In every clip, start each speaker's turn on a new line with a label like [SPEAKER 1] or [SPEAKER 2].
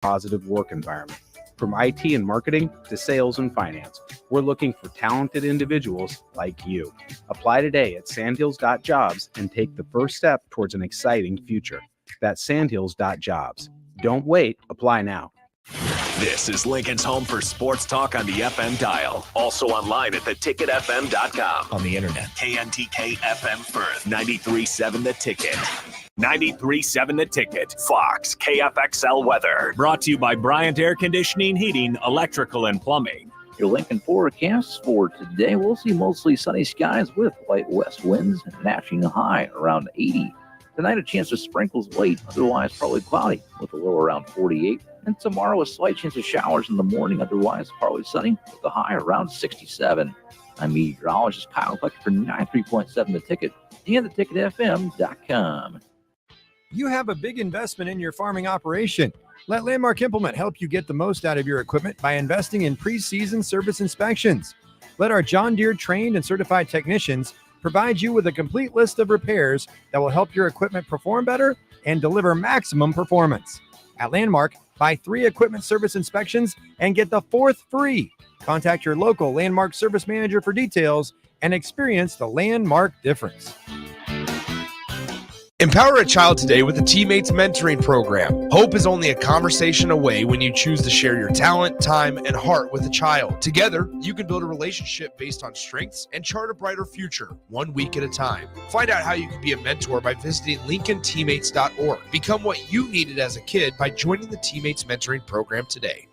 [SPEAKER 1] positive work environment. From IT and marketing to sales and finance, we're looking for talented individuals like you. Apply today at sandhills.jobs and take the first step towards an exciting future. That's sandhills.jobs. Don't wait. Apply now.
[SPEAKER 2] This is Lincoln's home for sports talk on the FM dial. Also online at theticketfm.com. On the internet. KNTK FM Firth. 93.7 The Ticket. 93.7 The Ticket. Fox. KFXL Weather. Brought to you by Bryant Air Conditioning, Heating, Electrical, and Plumbing.
[SPEAKER 3] Your Lincoln forecast for today, we'll see mostly sunny skies with light west winds and matching high around 80. Tonight, a chance of sprinkles late, otherwise probably cloudy with a low around 48. And tomorrow, a slight chance of showers in the morning, otherwise partly sunny with a high around 67. I'm meteorologist Kyle Fletcher for 93.7 The Ticket and theticketfm.com.
[SPEAKER 4] You have a big investment in your farming operation. Let Landmark Implement help you get the most out of your equipment by investing in pre-season service inspections. Let our John Deere trained and certified technicians provide you with a complete list of repairs that will help your equipment perform better and deliver maximum performance. At Landmark, buy 3 equipment service inspections and get the 4th free. Contact your local Landmark service manager for details and experience the Landmark difference.
[SPEAKER 5] Empower a child today with the Teammates Mentoring Program. Hope is only a conversation away when you choose to share your talent, time, and heart with a child. Together, you can build a relationship based on strengths and chart a brighter future, 1 week at a time. Find out how you can be a mentor by visiting LincolnTeammates.org. Become what you needed as a kid by joining the Teammates Mentoring Program today.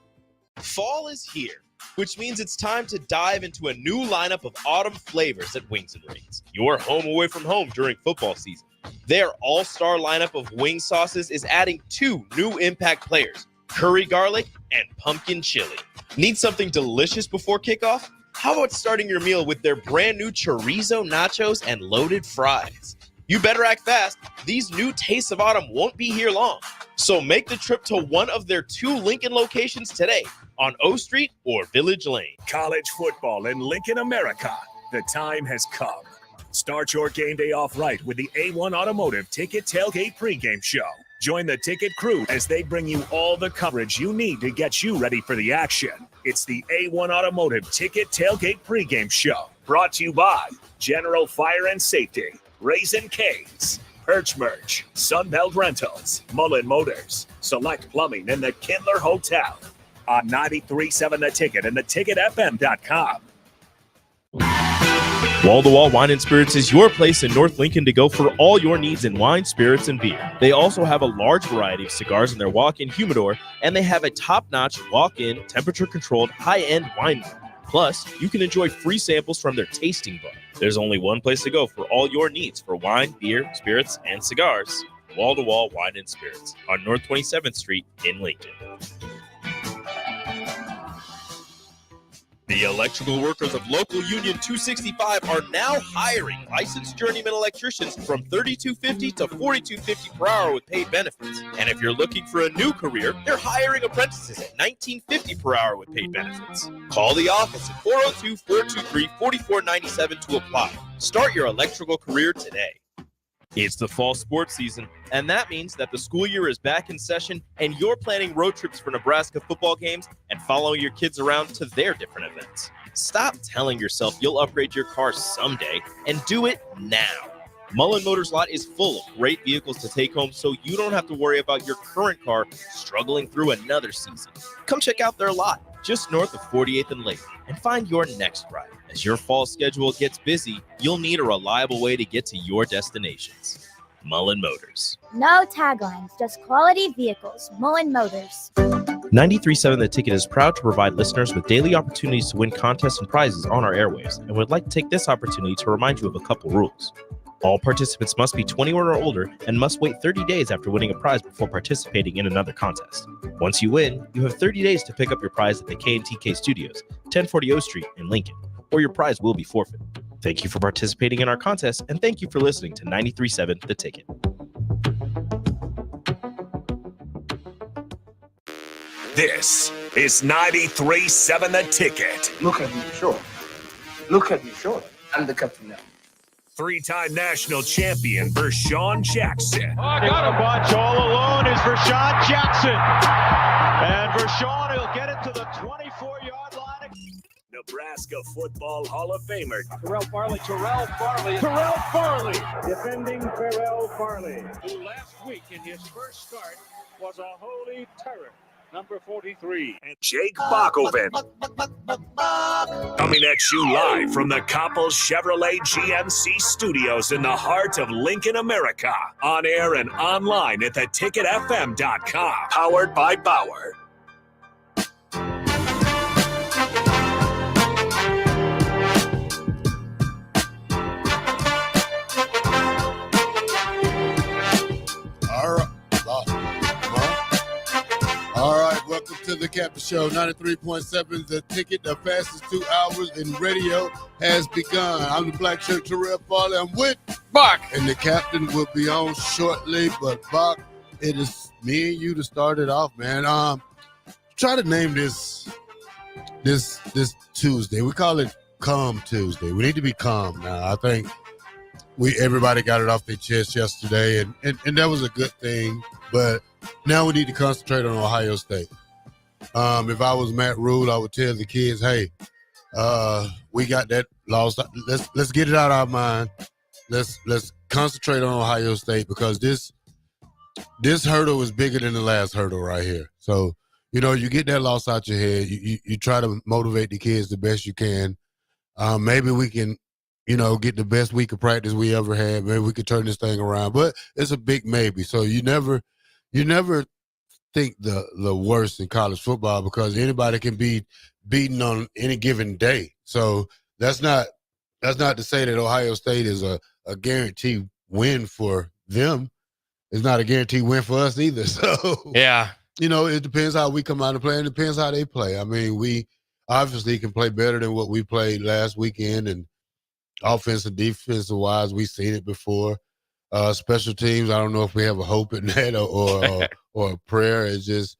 [SPEAKER 6] Fall is here, which means it's time to dive into a new lineup of autumn flavors at Wings and Rings. Your home away from home during football season. Their all-star lineup of wing sauces is adding 2 new impact players, curry garlic and pumpkin chili. Need something delicious before kickoff? How about starting your meal with their brand new chorizo nachos and loaded fries? You better act fast. These new tastes of autumn won't be here long. So make the trip to one of their 2 Lincoln locations today on O Street or Village Lane.
[SPEAKER 2] College football in Lincoln, America. The time has come. Start your game day off right with the A1 Automotive Ticket Tailgate pregame show. Join the Ticket crew as they bring you all the coverage you need to get you ready for the action. It's the A1 Automotive Ticket Tailgate pregame show. Brought to you by General Fire and Safety, Raisin Canes, Perch Merch, Sunbelt Rentals, Mullen Motors, Select Plumbing, and the Kindler Hotel. On 93.7 The Ticket and theticketfm.com.
[SPEAKER 6] Wall-to-Wall Wine and Spirits is your place in North Lincoln to go for all your needs in wine, spirits, and beer. They also have a large variety of cigars in their walk-in humidor, and they have a top-notch walk-in, temperature-controlled, high-end wine bar. Plus, you can enjoy free samples from their tasting bar. There's only one place to go for all your needs for wine, beer, spirits, and cigars. Wall-to-Wall Wine and Spirits on North 27th Street in Lincoln. The electrical workers of Local Union 265 are now hiring licensed journeyman electricians from $32.50 to $42.50 per hour with paid benefits. And if you're looking for a new career, they're hiring apprentices at $19.50 per hour with paid benefits. Call the office at 402-423-4497 to apply. Start your electrical career today. It's the fall sports season, and that means that the school year is back in session and you're planning road trips for Nebraska football games and following your kids around to their different events. Stop telling yourself you'll upgrade your car someday and do it now. Mullen Motors lot is full of great vehicles to take home so you don't have to worry about your current car struggling through another season. Come check out their lot just north of 48th and Lake and find your next ride. As your fall schedule gets busy, you'll need a reliable way to get to your destinations. Mullen Motors.
[SPEAKER 7] No taglines, just quality vehicles. Mullen Motors.
[SPEAKER 6] 93.7 The Ticket is proud to provide listeners with daily opportunities to win contests and prizes on our airwaves, and would like to take this opportunity to remind you of a couple rules. All participants must be 21 or older and must wait 30 days after winning a prize before participating in another contest. Once you win, you have 30 days to pick up your prize at the K&TK Studios, 1040 O Street in Lincoln, or your prize will be forfeit. Thank you for participating in our contest, and thank you for listening to 93.7 The Ticket.
[SPEAKER 2] This is 93.7 The Ticket.
[SPEAKER 8] Look at me, sure. Look at me, sure. I'm the captain now.
[SPEAKER 2] 3-time national champion Vershawn Jackson.
[SPEAKER 9] Oh, got a bunch all alone is Vershawn Jackson. Deshaun, he'll get it to the 24-yard line.
[SPEAKER 2] Nebraska Football Hall of Famer
[SPEAKER 9] Terrell Farley,
[SPEAKER 10] defending Terrell Farley, who last week in his first start was a holy terror. Number 43.
[SPEAKER 2] and Jake Bakoven. Coming at you live from the Coppel Chevrolet GMC studios in the heart of Lincoln, America. On air and online at theticketfm.com. Powered by Bauer.
[SPEAKER 11] All right, welcome to the Captain Show, 93.7, The Ticket. The fastest 2 hours in radio has begun. I'm the black shirt, Terrell Farley. I'm with Bach, and the captain will be on shortly. But Bach, it is me and you to start it off, man. Try to name this Tuesday. We call it Calm Tuesday. We need to be calm now. I think everybody got it off their chest yesterday, and that was a good thing. But now we need to concentrate on Ohio State. If I was Matt Rule, I would tell the kids, hey, we got that loss. Let's get it out of our mind. Let's concentrate on Ohio State, because this hurdle is bigger than the last hurdle right here. So, you get that loss out your head. You try to motivate the kids the best you can. Maybe we can, get the best week of practice we ever had. Maybe we could turn this thing around. But it's a big maybe. So you never think the worst in college football, because anybody can be beaten on any given day. So that's not to say that Ohio State is a guaranteed win for them. It's not a guaranteed win for us either. So
[SPEAKER 12] yeah,
[SPEAKER 11] it depends how we come out and play, and it depends how they play. I mean, we obviously can play better than what we played last weekend, and offensive, defensive wise, we've seen it before. Special teams, I don't know if we have a hope in that or a prayer. It's just,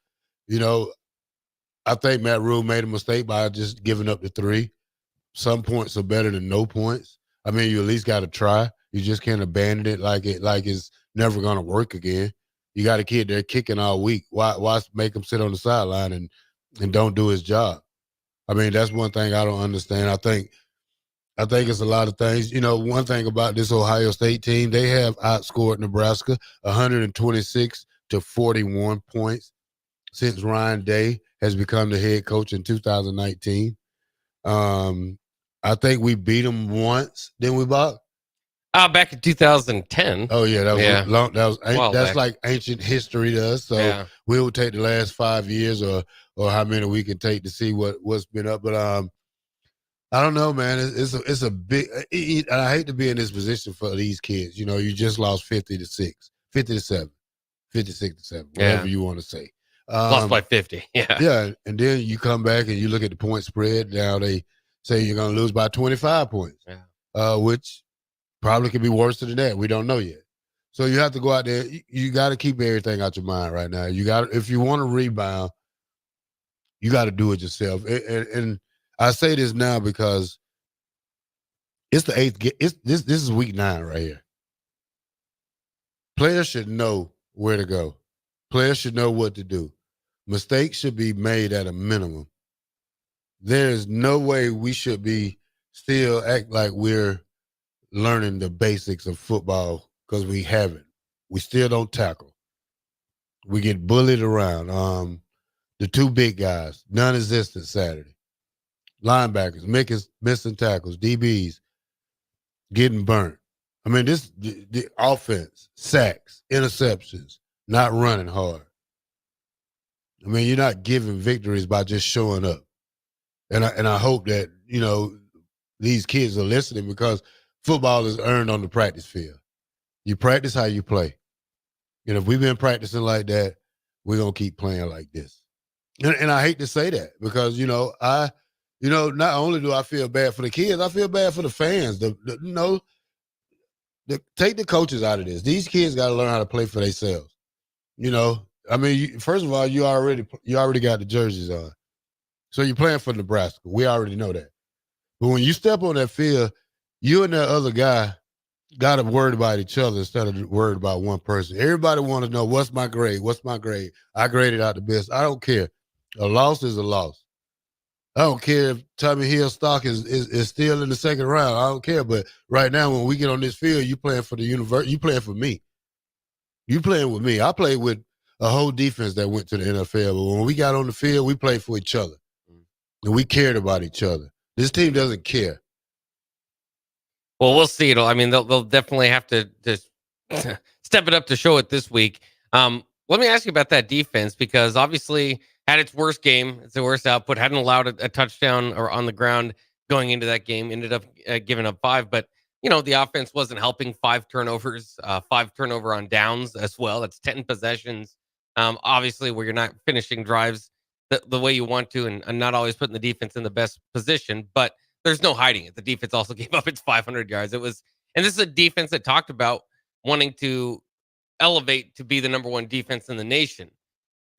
[SPEAKER 11] I think Matt Rule made a mistake by just giving up the 3. Some points are better than no points. I mean, you at least got to try. You just can't abandon it like it's never going to work again. You got a kid there kicking all week. Why make him sit on the sideline and don't do his job? I mean, that's one thing I don't understand. I think it's a lot of things. One thing about this Ohio State team, they have outscored Nebraska 126 to 41 points since Ryan Day has become the head coach in 2019. I think we beat them once, didn't we, Bob?
[SPEAKER 12] Back in 2010.
[SPEAKER 11] Oh yeah, that was long. That's
[SPEAKER 12] back.
[SPEAKER 11] like ancient history to us. So we'll take the last 5 years or how many we can take to see what's been up. But I don't know, man. It's a big. And I hate to be in this position for these kids. You just lost 50-6, 50-7, 56-7, whatever you want to say.
[SPEAKER 12] Lost by 50. Yeah.
[SPEAKER 11] Yeah, and then you come back and you look at the point spread. Now they say you're going to lose by 25 points, which probably could be worse than that. We don't know yet. So you have to go out there. You got to keep everything out your mind right now. If you want to rebound, you got to do it yourself. And I say this now because it's the 8th. This is week 9 right here. Players should know where to go. Players should know what to do. Mistakes should be made at a minimum. There is no way we should be still act like we're learning the basics of football, because we haven't. We still don't tackle. We get bullied around. The 2 big guys, non-existent Saturday. Linebackers, missing tackles, DBs getting burnt. I mean, the offense, sacks, interceptions, not running hard. I mean, you're not giving victories by just showing up. And I hope that, these kids are listening, because football is earned on the practice field. You practice how you play. And if we've been practicing like that, we're going to keep playing like this. And I hate to say that, because, not only do I feel bad for the kids, I feel bad for the fans. Take the coaches out of this. These kids got to learn how to play for themselves. First of all, you already got the jerseys on. So you're playing for Nebraska. We already know that. But when you step on that field, you and that other guy got to worry about each other instead of worried about one person. Everybody want to know, what's my grade? What's my grade? I graded out the best. I don't care. A loss is a loss. I don't care if Tommy Hill stock is still in the second round. I don't care. But right now, when we get on this field, you playing for the universe. You playing for me. You playing with me. I played with a whole defense that went to the NFL. But when we got on the field, we played for each other. And we cared about each other. This team doesn't care.
[SPEAKER 12] Well, we'll see. They'll definitely have to step it up to show it this week. Let me ask you about that defense, because obviously had its worst game. It's the worst output. Hadn't allowed a touchdown or on the ground going into that game. Ended up giving up 5. But, the offense wasn't helping. 5 turnovers, 5 turnover on downs as well. That's 10 possessions. Obviously, where you're not finishing drives the way you want to, and not always putting the defense in the best position. But there's no hiding it. The defense also gave up its 500 yards. And this is a defense that talked about wanting to elevate to be the number 1 defense in the nation.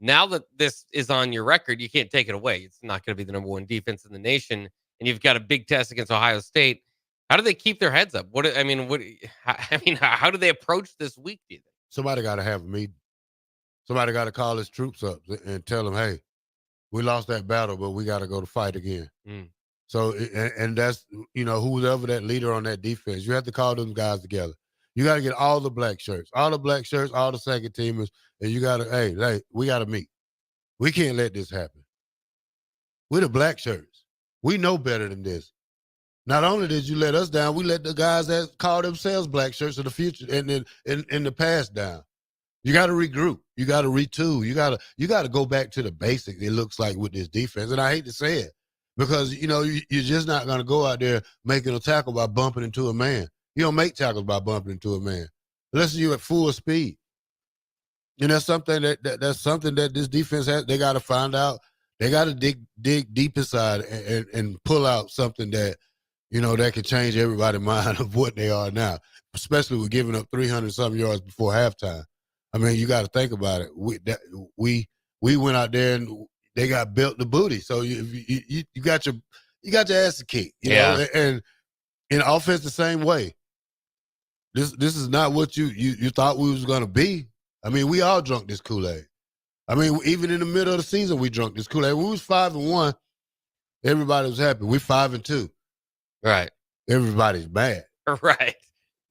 [SPEAKER 12] Now that this is on your record, you can't take it away. It's not going to be the number 1 defense in the nation, and you've got a big test against Ohio State. How do they keep their heads up? How do they approach this week, do you think?
[SPEAKER 11] Somebody got to have a meeting. Somebody got to call his troops up and tell them, hey, we lost that battle, but we got to go to fight again. So, and that's, whoever that leader on that defense, you have to call them guys together. You got to get all the black shirts, all the second teamers, and you got to, hey, we got to meet. We can't let this happen. We're the black shirts. We know better than this. Not only did you let us down, we let the guys that call themselves black shirts in the future and in the past down. You got to regroup. You got to retool. You got to go back to the basics. It looks like with this defense, and I hate to say it because you're just not going to go out there making a tackle by bumping into a man. You don't make tackles by bumping into a man unless you're at full speed. And that's something that's something that this defense has. They got to find out. They got to dig deep inside and pull out something that that can change everybody's mind of what they are now, especially with giving up 300-something yards before halftime. I mean, you got to think about it. We went out there and they got built the booty. So you got your ass kicked. You know? And in offense the same way. This is not what you thought we was gonna be. I mean, we all drunk this Kool-Aid. I mean, even in the middle of the season, we drunk this Kool-Aid. When we was 5-1, everybody was happy. We're 5-2.
[SPEAKER 12] Right.
[SPEAKER 11] Everybody's mad.
[SPEAKER 12] Right.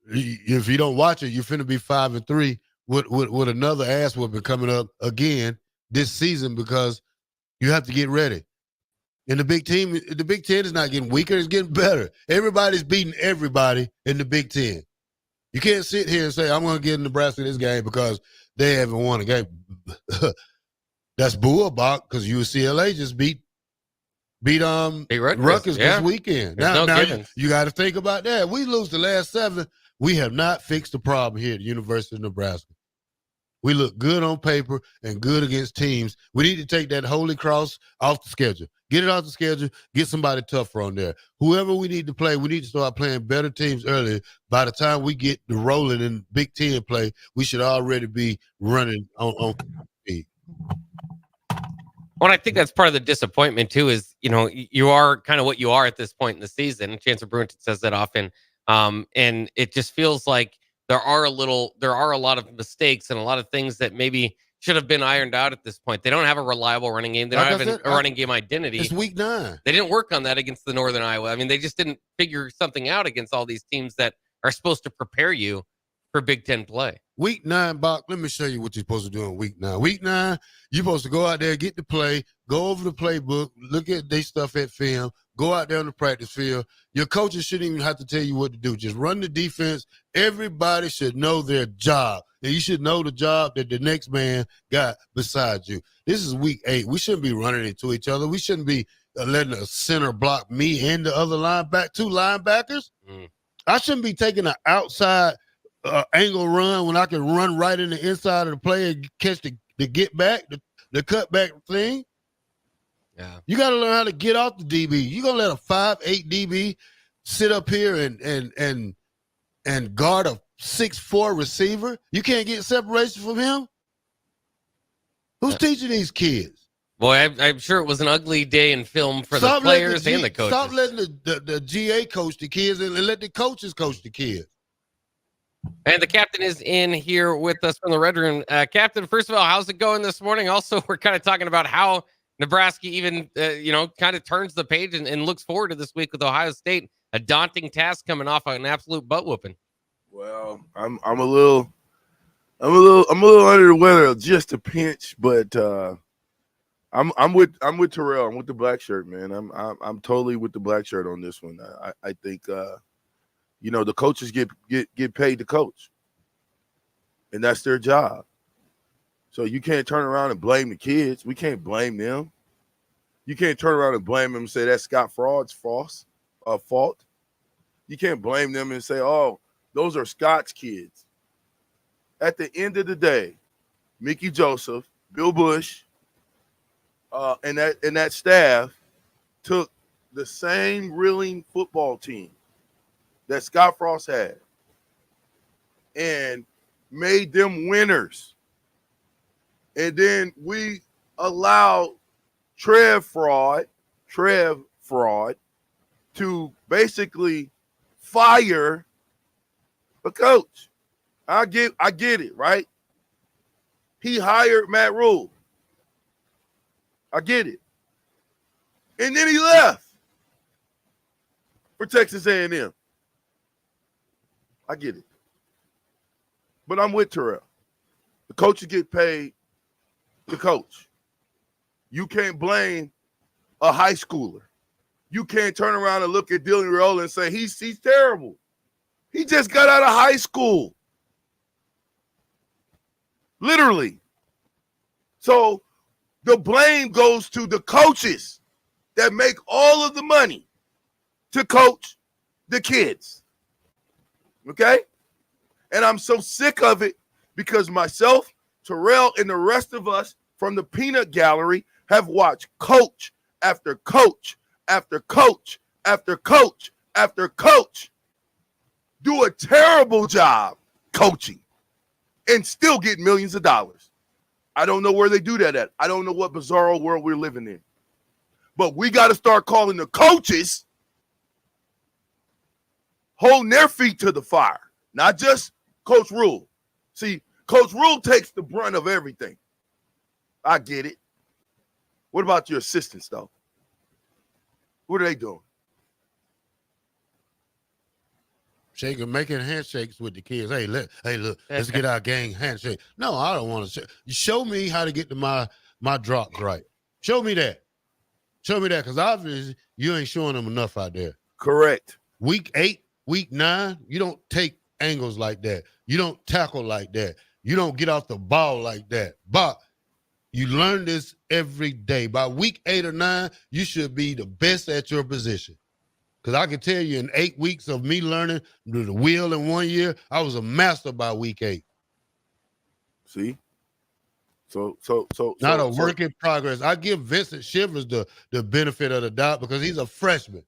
[SPEAKER 11] If you don't watch it, you're finna be 5-3 with another ass whooping coming up again this season because you have to get ready. And the Big Ten is not getting weaker; it's getting better. Everybody's beating everybody in the Big Ten. You can't sit here and say, I'm going to give Nebraska this game because they haven't won a game. That's bullbach because UCLA just beat Rutgers this weekend. Now you got to think about that. We lose the last 7. We have not fixed the problem here at the University of Nebraska. We look good on paper and good against teams. We need to take that Holy Cross off the schedule. Get it off the schedule. Get somebody tougher on there. Whoever we need to play, we need to start playing better teams earlier. By the time we get the rolling in Big Ten play, we should already be running on speed.
[SPEAKER 12] Well, I think that's part of the disappointment too. Is you are kind of what you are at this point in the season. Chancellor Brunton says that often, and it just feels like there are a lot of mistakes and a lot of things that maybe should have been ironed out at this point. They don't have a reliable running game. They don't have a running game identity.
[SPEAKER 11] It's week 9.
[SPEAKER 12] They didn't work on that against the Northern Iowa. I mean, they just didn't figure something out against all these teams that are supposed to prepare you for Big Ten play.
[SPEAKER 11] Week 9, Bach, let me show you what you're supposed to do in week 9. Week 9, you're supposed to go out there, get the play, go over the playbook, look at their stuff at film, go out there on the practice field. Your coaches shouldn't even have to tell you what to do. Just run the defense. Everybody should know their job. And you should know the job that the next man got beside you. This is week 8. We shouldn't be running into each other. We shouldn't be letting a center block me and the other two linebackers. I shouldn't be taking an outside angle run when I can run right in the inside of the play and catch the get back, the cutback thing.
[SPEAKER 12] Yeah.
[SPEAKER 11] You got to learn how to get off the DB. You're going to let a 5'8" DB sit up here and guard a 6'4" receiver? You can't get separation from him? Who's teaching these kids?
[SPEAKER 12] Boy, I'm sure it was an ugly day in film for the players and the coaches.
[SPEAKER 11] Stop letting the GA coach the kids and let the coaches coach the kids.
[SPEAKER 12] And the captain is in here with us from the Red Room. Captain, first of all, how's it going this morning? Also, we're kind of talking about how Nebraska even, kind of turns the page and looks forward to this week with Ohio State. A daunting task coming off an absolute butt whooping.
[SPEAKER 13] Well, I'm a little under the weather, just a pinch, but I'm with Terrell. I'm with the black shirt, man. I'm totally with the black shirt on this one. I think the coaches get paid to coach, and that's their job. So you can't turn around and blame the kids. We can't blame them. You can't turn around and blame them and say that's Scott Fraud's fault. You can't blame them and say, oh, those are Scott's kids. At the end of the day, Mickey Joseph, Bill Bush, and that staff took the same reeling football team that Scott Frost had and made them winners. And then we allowed Trev Fraud to basically fire a coach. I get it, right? He hired Matt Rule. I get it. And then he left for Texas A&M. I get it. But I'm with Terrell. The coaches get paid to coach. You can't blame a high schooler. You can't turn around and look at Dylan Raiola and say he's terrible. He just got out of high school. Literally. So the blame goes to the coaches that make all of the money to coach the kids. Okay? And I'm so sick of it because myself, Terrell, and the rest of us from the peanut gallery have watched coach after coach after coach after coach after coach do a terrible job coaching and still get millions of dollars. I don't know where they do that at. I don't know what bizarro world we're living in. But we got to start calling the coaches holding their feet to the fire, not just Coach Rule. See, Coach Rule takes the brunt of everything. I get it. What about your assistants, though? What are they doing?
[SPEAKER 11] Making handshakes with the kids. Hey, look, let's get our gang handshake. No, I don't want to. Show me how to get to my drops right. Show me that. Because obviously you ain't showing them enough out there.
[SPEAKER 13] Correct.
[SPEAKER 11] Week 8, week 9, you don't take angles like that. You don't tackle like that. You don't get off the ball like that. But you learn this every day. By week 8 or 9, you should be the best at your position. Because I can tell you in 8 weeks of me learning the wheel in 1 year, I was a master by week 8.
[SPEAKER 13] See? So
[SPEAKER 11] not a work in progress. I give Vincent Shivers the benefit of the doubt because he's a freshman.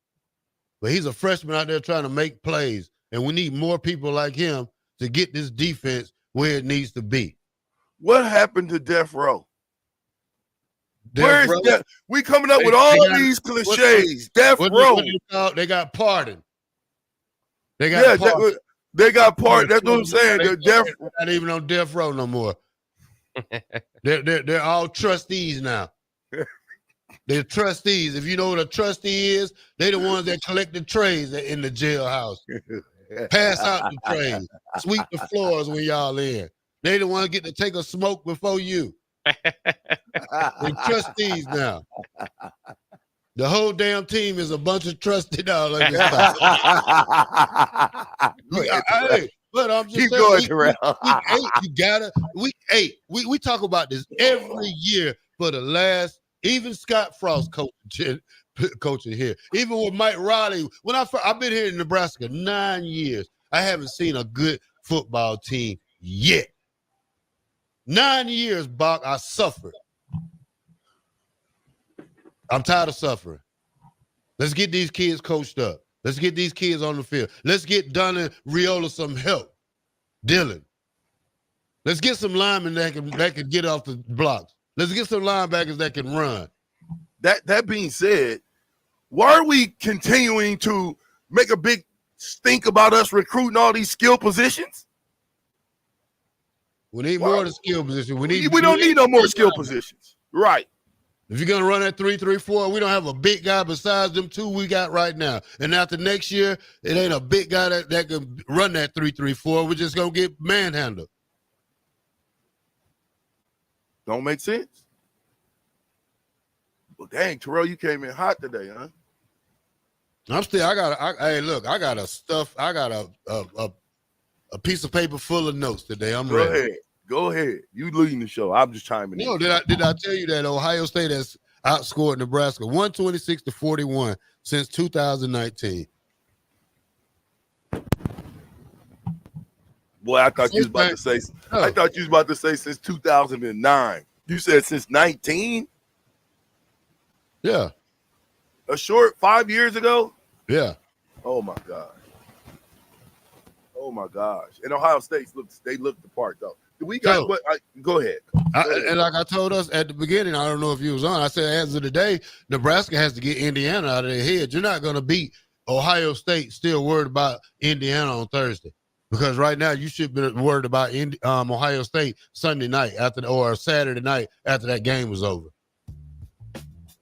[SPEAKER 11] But he's a freshman out there trying to make plays. And we need more people like him to get this defense where it needs to be.
[SPEAKER 13] What happened to Death Row? Where is that? We coming up with all these cliches. Death Row.
[SPEAKER 11] They got pardoned. They got pardoned.
[SPEAKER 13] They got pardoned. That's what I'm saying.
[SPEAKER 11] They're not even on death row no more. They're all trustees now. They're trustees. If you know what a trustee is, they're the ones that collect the trays in the jailhouse. Pass out the trays. Sweep the floors when y'all in. They the ones get to take a smoke before you. They're trustees now. The whole damn team is a bunch of trusted dollars. But I'm just
[SPEAKER 13] keep
[SPEAKER 11] saying,
[SPEAKER 13] going, Terrell.
[SPEAKER 11] Week 8. We talk about this every year for the last. Even Scott Frost coaching here. Even with Mike Riley, I've been here in Nebraska 9 years, I haven't seen a good football team yet. 9 years, Bach, I suffered. I'm tired of suffering. Let's get these kids coached up. Let's get these kids on the field. Let's get Dunn and Raiola some help. Dylan. Let's get some linemen that can get off the blocks. Let's get some linebackers that can run.
[SPEAKER 13] That being said, why are we continuing to make a big stink about us recruiting all these skill positions?
[SPEAKER 11] We need more of the skill positions. We
[SPEAKER 13] don't need no more skill positions. Right.
[SPEAKER 11] If you're going to run that 3-3-4, we don't have a big guy besides them two we got right now. And after next year, it ain't a big guy that can run that 3-3-4. We're just going to get manhandled.
[SPEAKER 13] Don't make sense. Well, dang, Terrell, you came in hot today, huh?
[SPEAKER 11] I got a piece of paper full of notes today. I'm ready.
[SPEAKER 13] Go ahead. You leading the show. I'm just chiming in.
[SPEAKER 11] No, did I tell you that Ohio State has outscored Nebraska 126-41 since 2019?
[SPEAKER 13] Boy, I thought you was about to say. I thought you was about to say since 2009. You said since 19.
[SPEAKER 11] Yeah.
[SPEAKER 13] A short 5 years ago.
[SPEAKER 11] Yeah.
[SPEAKER 13] Oh my gosh. Oh my gosh. And Ohio State looked the part though. We got what? Go ahead.
[SPEAKER 11] And like I told us at the beginning, I don't know if you was on. I said as of today, Nebraska has to get Indiana out of their head. You're not going to beat Ohio State. Still worried about Indiana on Thursday, because right now you should be worried about Ohio State Sunday night or Saturday night after that game was over.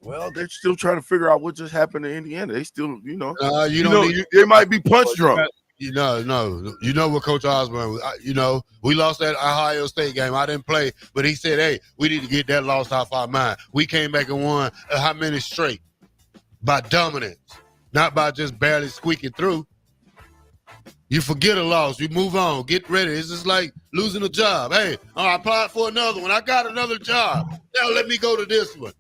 [SPEAKER 13] Well, they're still trying to figure out what just happened to Indiana. They still,
[SPEAKER 11] they
[SPEAKER 13] might be punch drunk.
[SPEAKER 11] You know what Coach Osborne, we lost that Ohio State game. I didn't play, but he said, hey, we need to get that loss off our mind. We came back and won how many straight? By dominance, not by just barely squeaking through. You forget a loss. You move on. Get ready. It's just like losing a job. Hey, I applied for another one. I got another job. Now let me go to this one.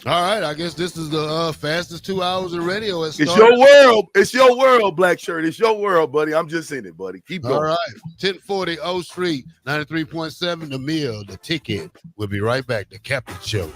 [SPEAKER 11] All right, I guess this is the fastest 2 hours of radio.
[SPEAKER 13] It's your world. It's your world, Black Shirt. It's your world, buddy. I'm just in it, buddy. Keep going.
[SPEAKER 11] All right, 1040 O Street, 93.7 The Mill, The Ticket. We'll be right back. The Captain Show.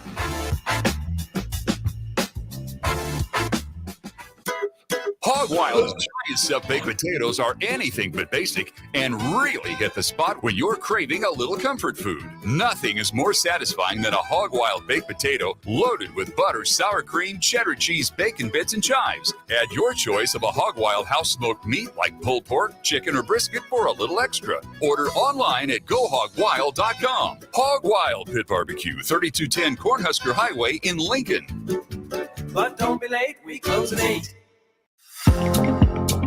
[SPEAKER 14] Hog Wild's giant stuffed baked potatoes are anything but basic and really hit the spot when you're craving a little comfort food. Nothing is more satisfying than a Hog Wild baked potato loaded with butter, sour cream, cheddar cheese, bacon bits, and chives. Add your choice of a Hog Wild house-smoked meat like pulled pork, chicken, or brisket for a little extra. Order online at GoHogWild.com. Hog Wild Pit Barbecue, 3210 Cornhusker Highway in Lincoln.
[SPEAKER 15] But don't be late, we close at 8.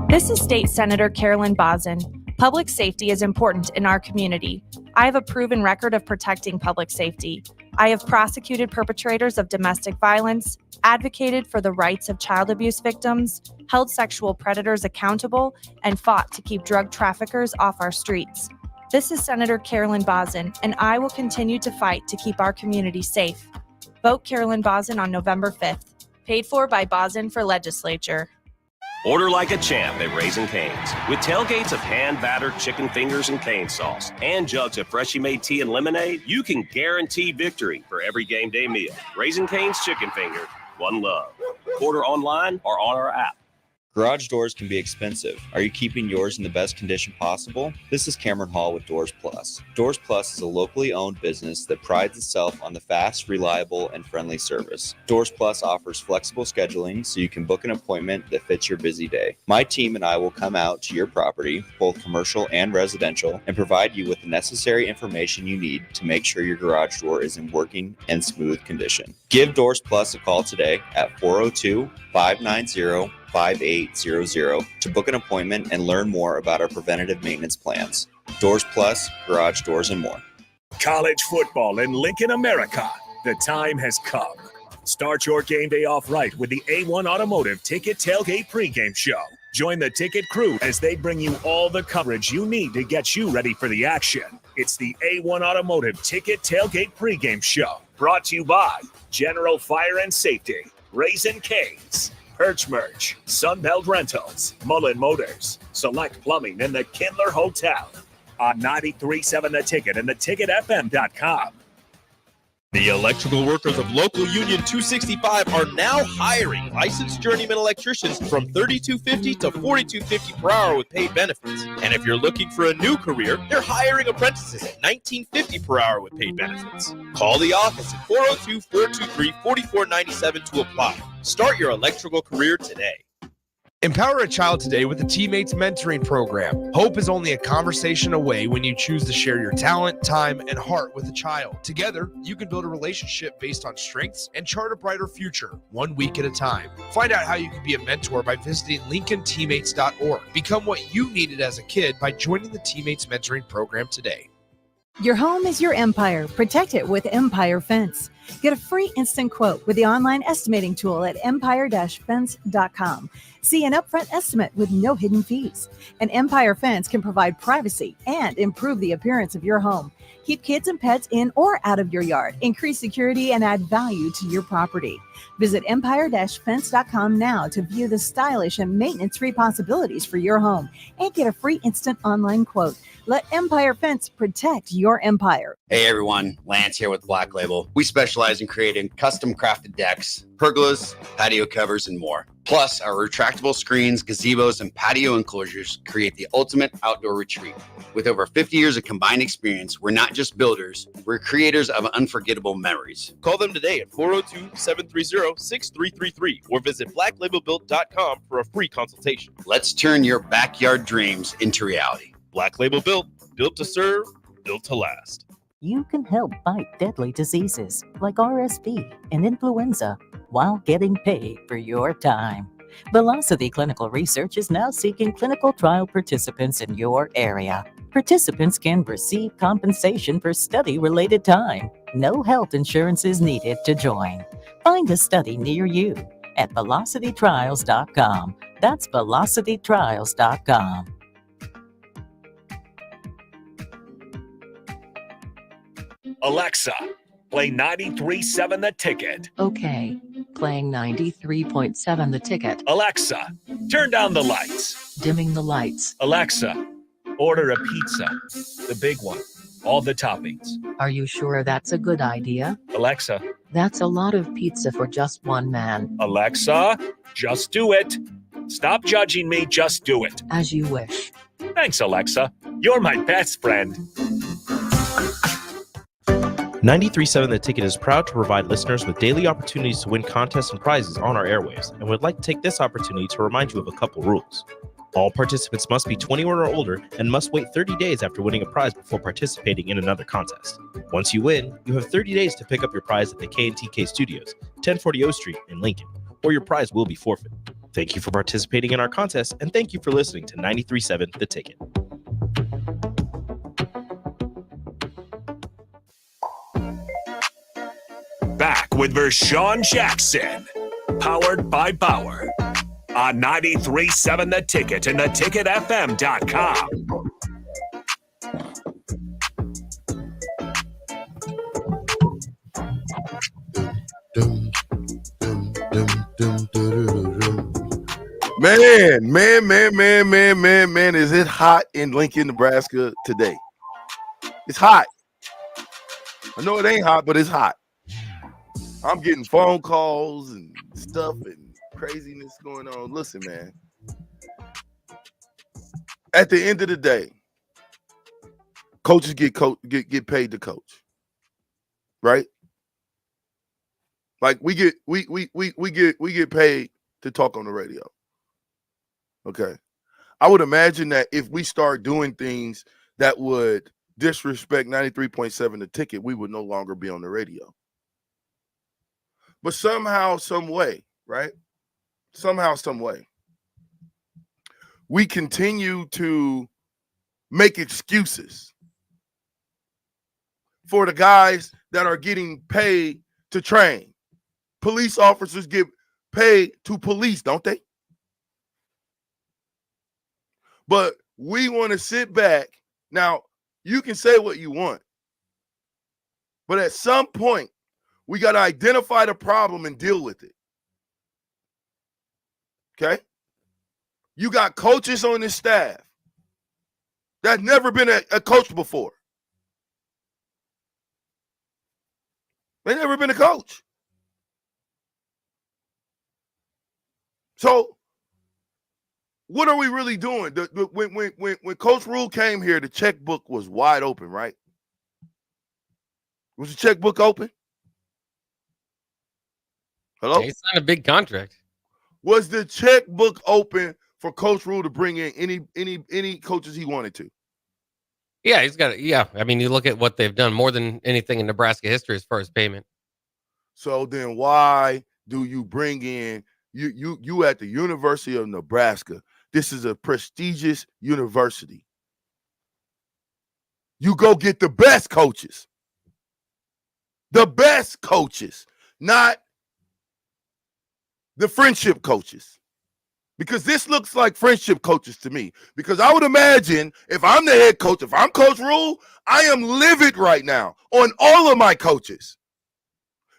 [SPEAKER 16] This is State Senator Carolyn Bozin. Public safety is important in our community. I have a proven record of protecting public safety. I have prosecuted perpetrators of domestic violence, advocated for the rights of child abuse victims, held sexual predators accountable, and fought to keep drug traffickers off our streets. This is Senator Carolyn Bozin, and I will continue to fight to keep our community safe. Vote Carolyn Bozin on November 5th. Paid for by Bozin for Legislature.
[SPEAKER 17] Order like a champ at Raising Cane's. With tailgates of hand-battered chicken fingers and cane sauce and jugs of freshly made tea and lemonade, you can guarantee victory for every game day meal. Raising Cane's Chicken Finger, one love. Order online or on our app.
[SPEAKER 18] Garage doors can be expensive. Are you keeping yours in the best condition possible? This is Cameron Hall with Doors Plus. Doors Plus is a locally owned business that prides itself on the fast, reliable, and friendly service. Doors Plus offers flexible scheduling so you can book an appointment that fits your busy day. My team and I will come out to your property, both commercial and residential, and provide you with the necessary information you need to make sure your garage door is in working and smooth condition. Give Doors Plus a call today at 402-590-5800 to book an appointment and learn more about our preventative maintenance plans. Doors Plus, garage doors, and more.
[SPEAKER 2] College football in Lincoln, America. The time has come. Start your game day off right with the A1 Automotive Ticket Tailgate pregame show. Join the ticket crew as they bring you all the coverage you need to get you ready for the action. It's the A1 Automotive Ticket Tailgate pregame show. Brought to you by General Fire and Safety, Raising Cane's, Perch Merch, Sunbelt Rentals, Mullen Motors, Select Plumbing, and the Kindler Hotel on 93.7 The Ticket and theticketfm.com.
[SPEAKER 6] The electrical workers of Local Union 265 are now hiring licensed journeyman electricians from $32.50 to $42.50 per hour with paid benefits. And if you're looking for a new career, they're hiring apprentices at $19.50 per hour with paid benefits. Call the office at 402-423-4497 to apply. Start your electrical career today.
[SPEAKER 5] Empower a child today with the Teammates Mentoring Program. Hope is only a conversation away when you choose to share your talent, time, and heart with a child. Together, you can build a relationship based on strengths and chart a brighter future, 1 week at a time. Find out how you can be a mentor by visiting LincolnTeammates.org. Become what you needed as a kid by joining the Teammates Mentoring Program today.
[SPEAKER 19] Your home is your empire. Protect it with Empire Fence. Get a free instant quote with the online estimating tool at empire-fence.com. See an upfront estimate with no hidden fees. An Empire Fence can provide privacy and improve the appearance of your home. Keep kids and pets in or out of your yard. Increase security and add value to your property. Visit empire-fence.com now to view the stylish and maintenance-free possibilities for your home and get a free instant online quote. Let Empire Fence protect your empire.
[SPEAKER 20] Hey everyone, Lance here with Black Label. We specialize in creating custom crafted decks, pergolas, patio covers, and more. Plus, our retractable screens, gazebos, and patio enclosures create the ultimate outdoor retreat. With over 50 years of combined experience, we're not just builders, we're creators of unforgettable memories.
[SPEAKER 6] Call them today at 402-730-6333 or visit blacklabelbuilt.com for a free consultation.
[SPEAKER 20] Let's turn your backyard dreams into reality.
[SPEAKER 6] Black Label Built, built to serve, built to last.
[SPEAKER 21] You can help fight deadly diseases like RSV and influenza while getting paid for your time. Velocity Clinical Research is now seeking clinical trial participants in your area. Participants can receive compensation for study-related time. No health insurance is needed to join. Find a study near you at velocitytrials.com. That's velocitytrials.com.
[SPEAKER 2] Alexa, play 93.7 The Ticket.
[SPEAKER 22] Okay, playing 93.7 The Ticket.
[SPEAKER 2] Alexa, turn down the lights.
[SPEAKER 22] Dimming the lights.
[SPEAKER 2] Alexa, order a pizza. The big one. All the toppings.
[SPEAKER 22] Are you sure that's a good idea?
[SPEAKER 2] Alexa.
[SPEAKER 22] That's a lot of pizza for just one man.
[SPEAKER 2] Alexa, just do it. Stop judging me, just do it.
[SPEAKER 22] As you wish.
[SPEAKER 2] Thanks, Alexa. You're my best friend.
[SPEAKER 6] 93.7 The Ticket is proud to provide listeners with daily opportunities to win contests and prizes on our airwaves, and would like to take this opportunity to remind you of a couple rules. All participants must be 21 or older and must wait 30 days after winning a prize before participating in another contest. Once you win, you have 30 days to pick up your prize at the K&TK Studios, 1040 O Street in Lincoln, or your prize will be forfeit. Thank you for participating in our contest, and thank you for listening to 93.7 The Ticket.
[SPEAKER 2] Back with Vershawn Jackson, powered by Bauer, on 93.7 The Ticket and theticketfm.com.
[SPEAKER 13] Man, is it hot in Lincoln, Nebraska today? It's hot. I know it ain't hot, but it's hot. I'm getting phone calls and stuff and craziness going on. Listen, man. At the end of the day, coaches get paid to coach, right? Like we get paid to talk on the radio. Okay, I would imagine that if we start doing things that would disrespect 93.7 The Ticket, we would no longer be on the radio. But somehow, some way, right? Somehow, some way, we continue to make excuses for the guys that are getting paid to train. Police officers get paid to police, don't they? But we want to sit back. Now, you can say what you want, but at some point, we got to identify the problem and deal with it. Okay? You got coaches on this staff that's never been a coach before. They've never been a coach. So, what are we really doing? When Coach Rule came here, the checkbook was wide open, right? Was the checkbook open? Hello?
[SPEAKER 12] He signed a big contract.
[SPEAKER 13] Was the checkbook open for Coach Rule to bring in any coaches he wanted to?
[SPEAKER 12] Yeah, he's got it. Yeah, I mean, you look at what they've done more than anything in Nebraska history as far as payment.
[SPEAKER 13] So then why do you bring in you at the University of Nebraska? This is a prestigious university. You go get the best coaches. The best coaches, not the friendship coaches. Because this looks like friendship coaches to me. Because I would imagine if I'm the head coach, if I'm Coach Rule, I am livid right now on all of my coaches.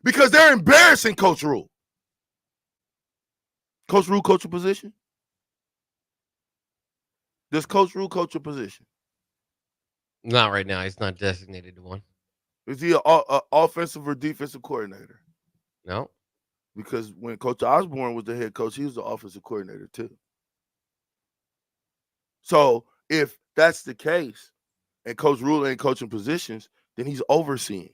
[SPEAKER 13] Because they're embarrassing Coach Rule. Coach Rule coach a position? Does Coach Rule coach a position?
[SPEAKER 12] Not right now. He's not designated to one.
[SPEAKER 13] Is he an offensive or defensive coordinator?
[SPEAKER 12] No.
[SPEAKER 13] Because when Coach Osborne was the head coach, he was the offensive coordinator too. So if that's the case, and Coach Rule ain't coaching positions, then he's overseeing.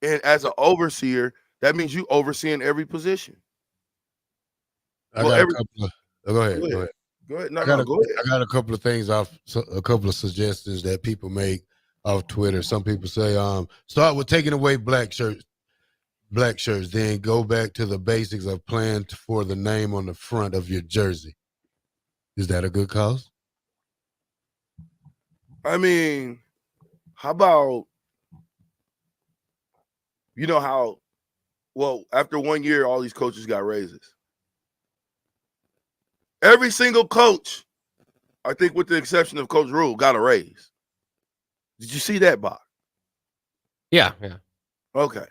[SPEAKER 13] And as an overseer, that means you overseeing every position.
[SPEAKER 11] Go ahead. Go ahead.
[SPEAKER 13] Go ahead.
[SPEAKER 11] I got a couple of things a couple of suggestions that people make off Twitter. Some people say, start with taking away black shirts, then go back to the basics of playing for the name on the front of your jersey. Is that a good cause?
[SPEAKER 13] I mean, how about, you know how, well, after 1 year, all these coaches got raises. Every single coach, I think with the exception of Coach Rule, got a raise. Did you see that, Bob?
[SPEAKER 12] Yeah.
[SPEAKER 13] Okay.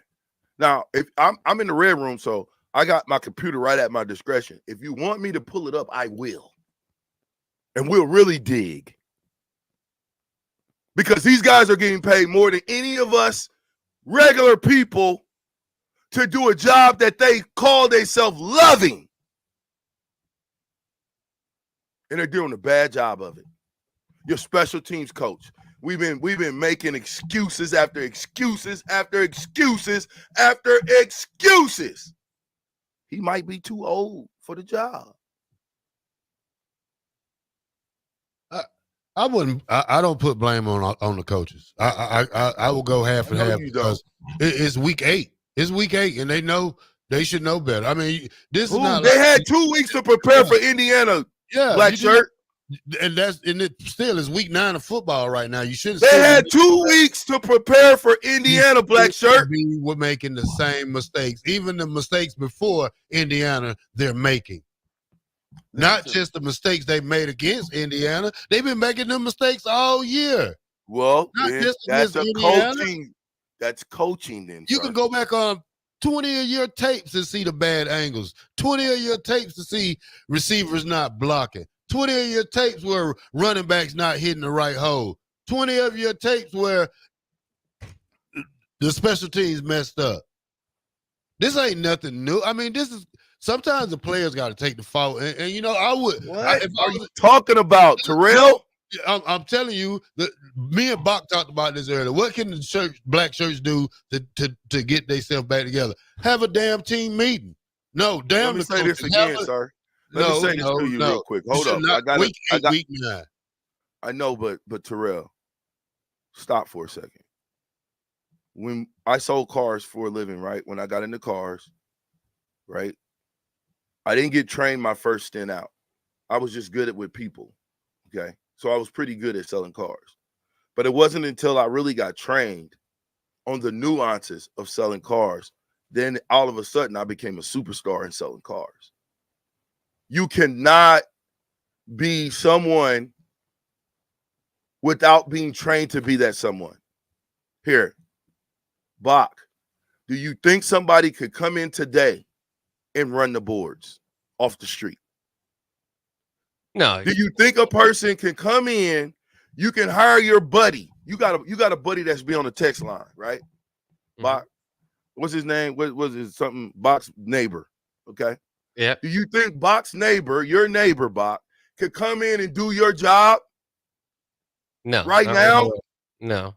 [SPEAKER 13] Now, if I'm in the red room, so I got my computer right at my discretion. If you want me to pull it up, I will. And we'll really dig. Because these guys are getting paid more than any of us regular people to do a job that they call themselves loving. And they're doing a bad job of it. Your special teams coach. We've been making excuses after excuses after excuses after excuses. He might be too old for the job.
[SPEAKER 11] I wouldn't. I don't put blame on the coaches. I will go half and half because it's week 8. It's week 8, and they know they should know better. I mean, this is not.
[SPEAKER 13] They had 2 weeks to prepare for Indiana.
[SPEAKER 11] Yeah,
[SPEAKER 13] black shirt.
[SPEAKER 11] And it still is week 9 of football right now. You should.
[SPEAKER 13] They had 2 weeks to prepare for Indiana, black shirt.
[SPEAKER 11] We're making the same mistakes, even the mistakes before Indiana. They're making. Not just the mistakes they made against Indiana. They've been making them mistakes all year.
[SPEAKER 13] Well,
[SPEAKER 11] that's a
[SPEAKER 13] coaching. That's coaching. Then
[SPEAKER 11] you can go back on 20 of your tapes and see the bad angles. 20 of your tapes to see receivers not blocking. 20 of your tapes where running backs not hitting the right hole. 20 of your tapes where the special teams messed up. This ain't nothing new. I mean, this is. Sometimes the players got to take the fault, and you know I would.
[SPEAKER 13] What are you talking about, Terrell?
[SPEAKER 11] I'm telling you that me and Bach talked about this earlier. What can the black shirts do to get themselves back together? Have a damn team meeting. No, damn.
[SPEAKER 13] Let me say this again, sir. Let me say this to you real quick. Hold up. I got
[SPEAKER 11] week 9.
[SPEAKER 13] I know, but Terrell, stop for a second. When I sold cars for a living, right? When I got into cars, right? I didn't get trained my first stint out. I was just good at with people, okay? So I was pretty good at selling cars. But it wasn't until I really got trained on the nuances of selling cars, then all of a sudden I became a superstar in selling cars. You cannot be someone without being trained to be that someone. Here, Bach, do you think somebody could come in today and run the boards off the street?
[SPEAKER 12] No.
[SPEAKER 13] Do you think a person can come in? You can hire your buddy. You got a buddy that's be on the text line, right? Mm-hmm. Bach, what's his name? What was it? Something Bach's neighbor. Okay.
[SPEAKER 12] Yeah.
[SPEAKER 13] Do you think Bach's neighbor, your neighbor, Bach, could come in and do your job?
[SPEAKER 12] No.
[SPEAKER 13] Right now?
[SPEAKER 12] No.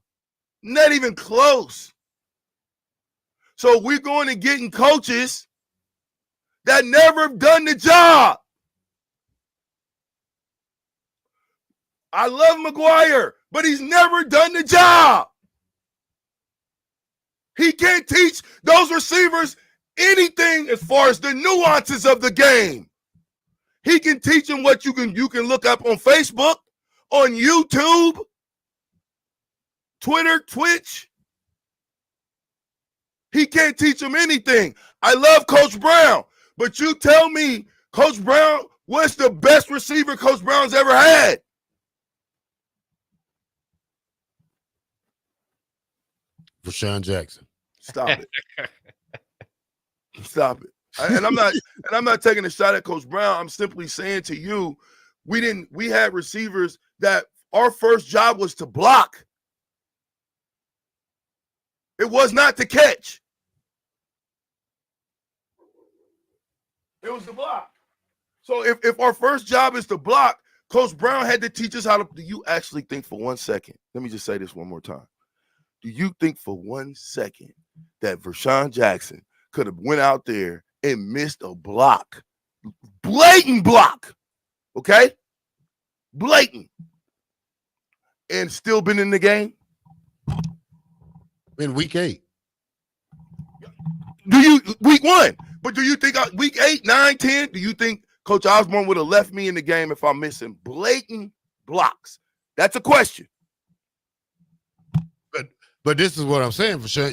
[SPEAKER 13] Not even close. So we're going and getting coaches that never done the job. I love McGuire, but he's never done the job. He can't teach those receivers anything as far as the nuances of the game. He can teach them what you can look up on Facebook, on YouTube, Twitter, Twitch. He can't teach them anything. I love Coach Brown, but you tell me, Coach Brown, what's the best receiver Coach Brown's ever had?
[SPEAKER 11] Rashawn Jackson.
[SPEAKER 13] Stop it. Stop it. And I'm not taking a shot at Coach Brown. I'm simply saying to you, we had receivers that our first job was to block. It was not to catch. It was to block. So if our first job is to block, Coach Brown had to teach us how to. Do you actually think for 1 second? Let me just say this one more time. Do you think for 1 second that Rashawn Jackson could have went out there and missed a block? Blatant block. Okay? Blatant. And still been in the game?
[SPEAKER 11] In week 8.
[SPEAKER 13] Week 1. But do you think week 8, 9, 10, do you think Coach Osborne would have left me in the game if I'm missing blatant blocks? That's a question.
[SPEAKER 11] But this is what I'm saying, for sure.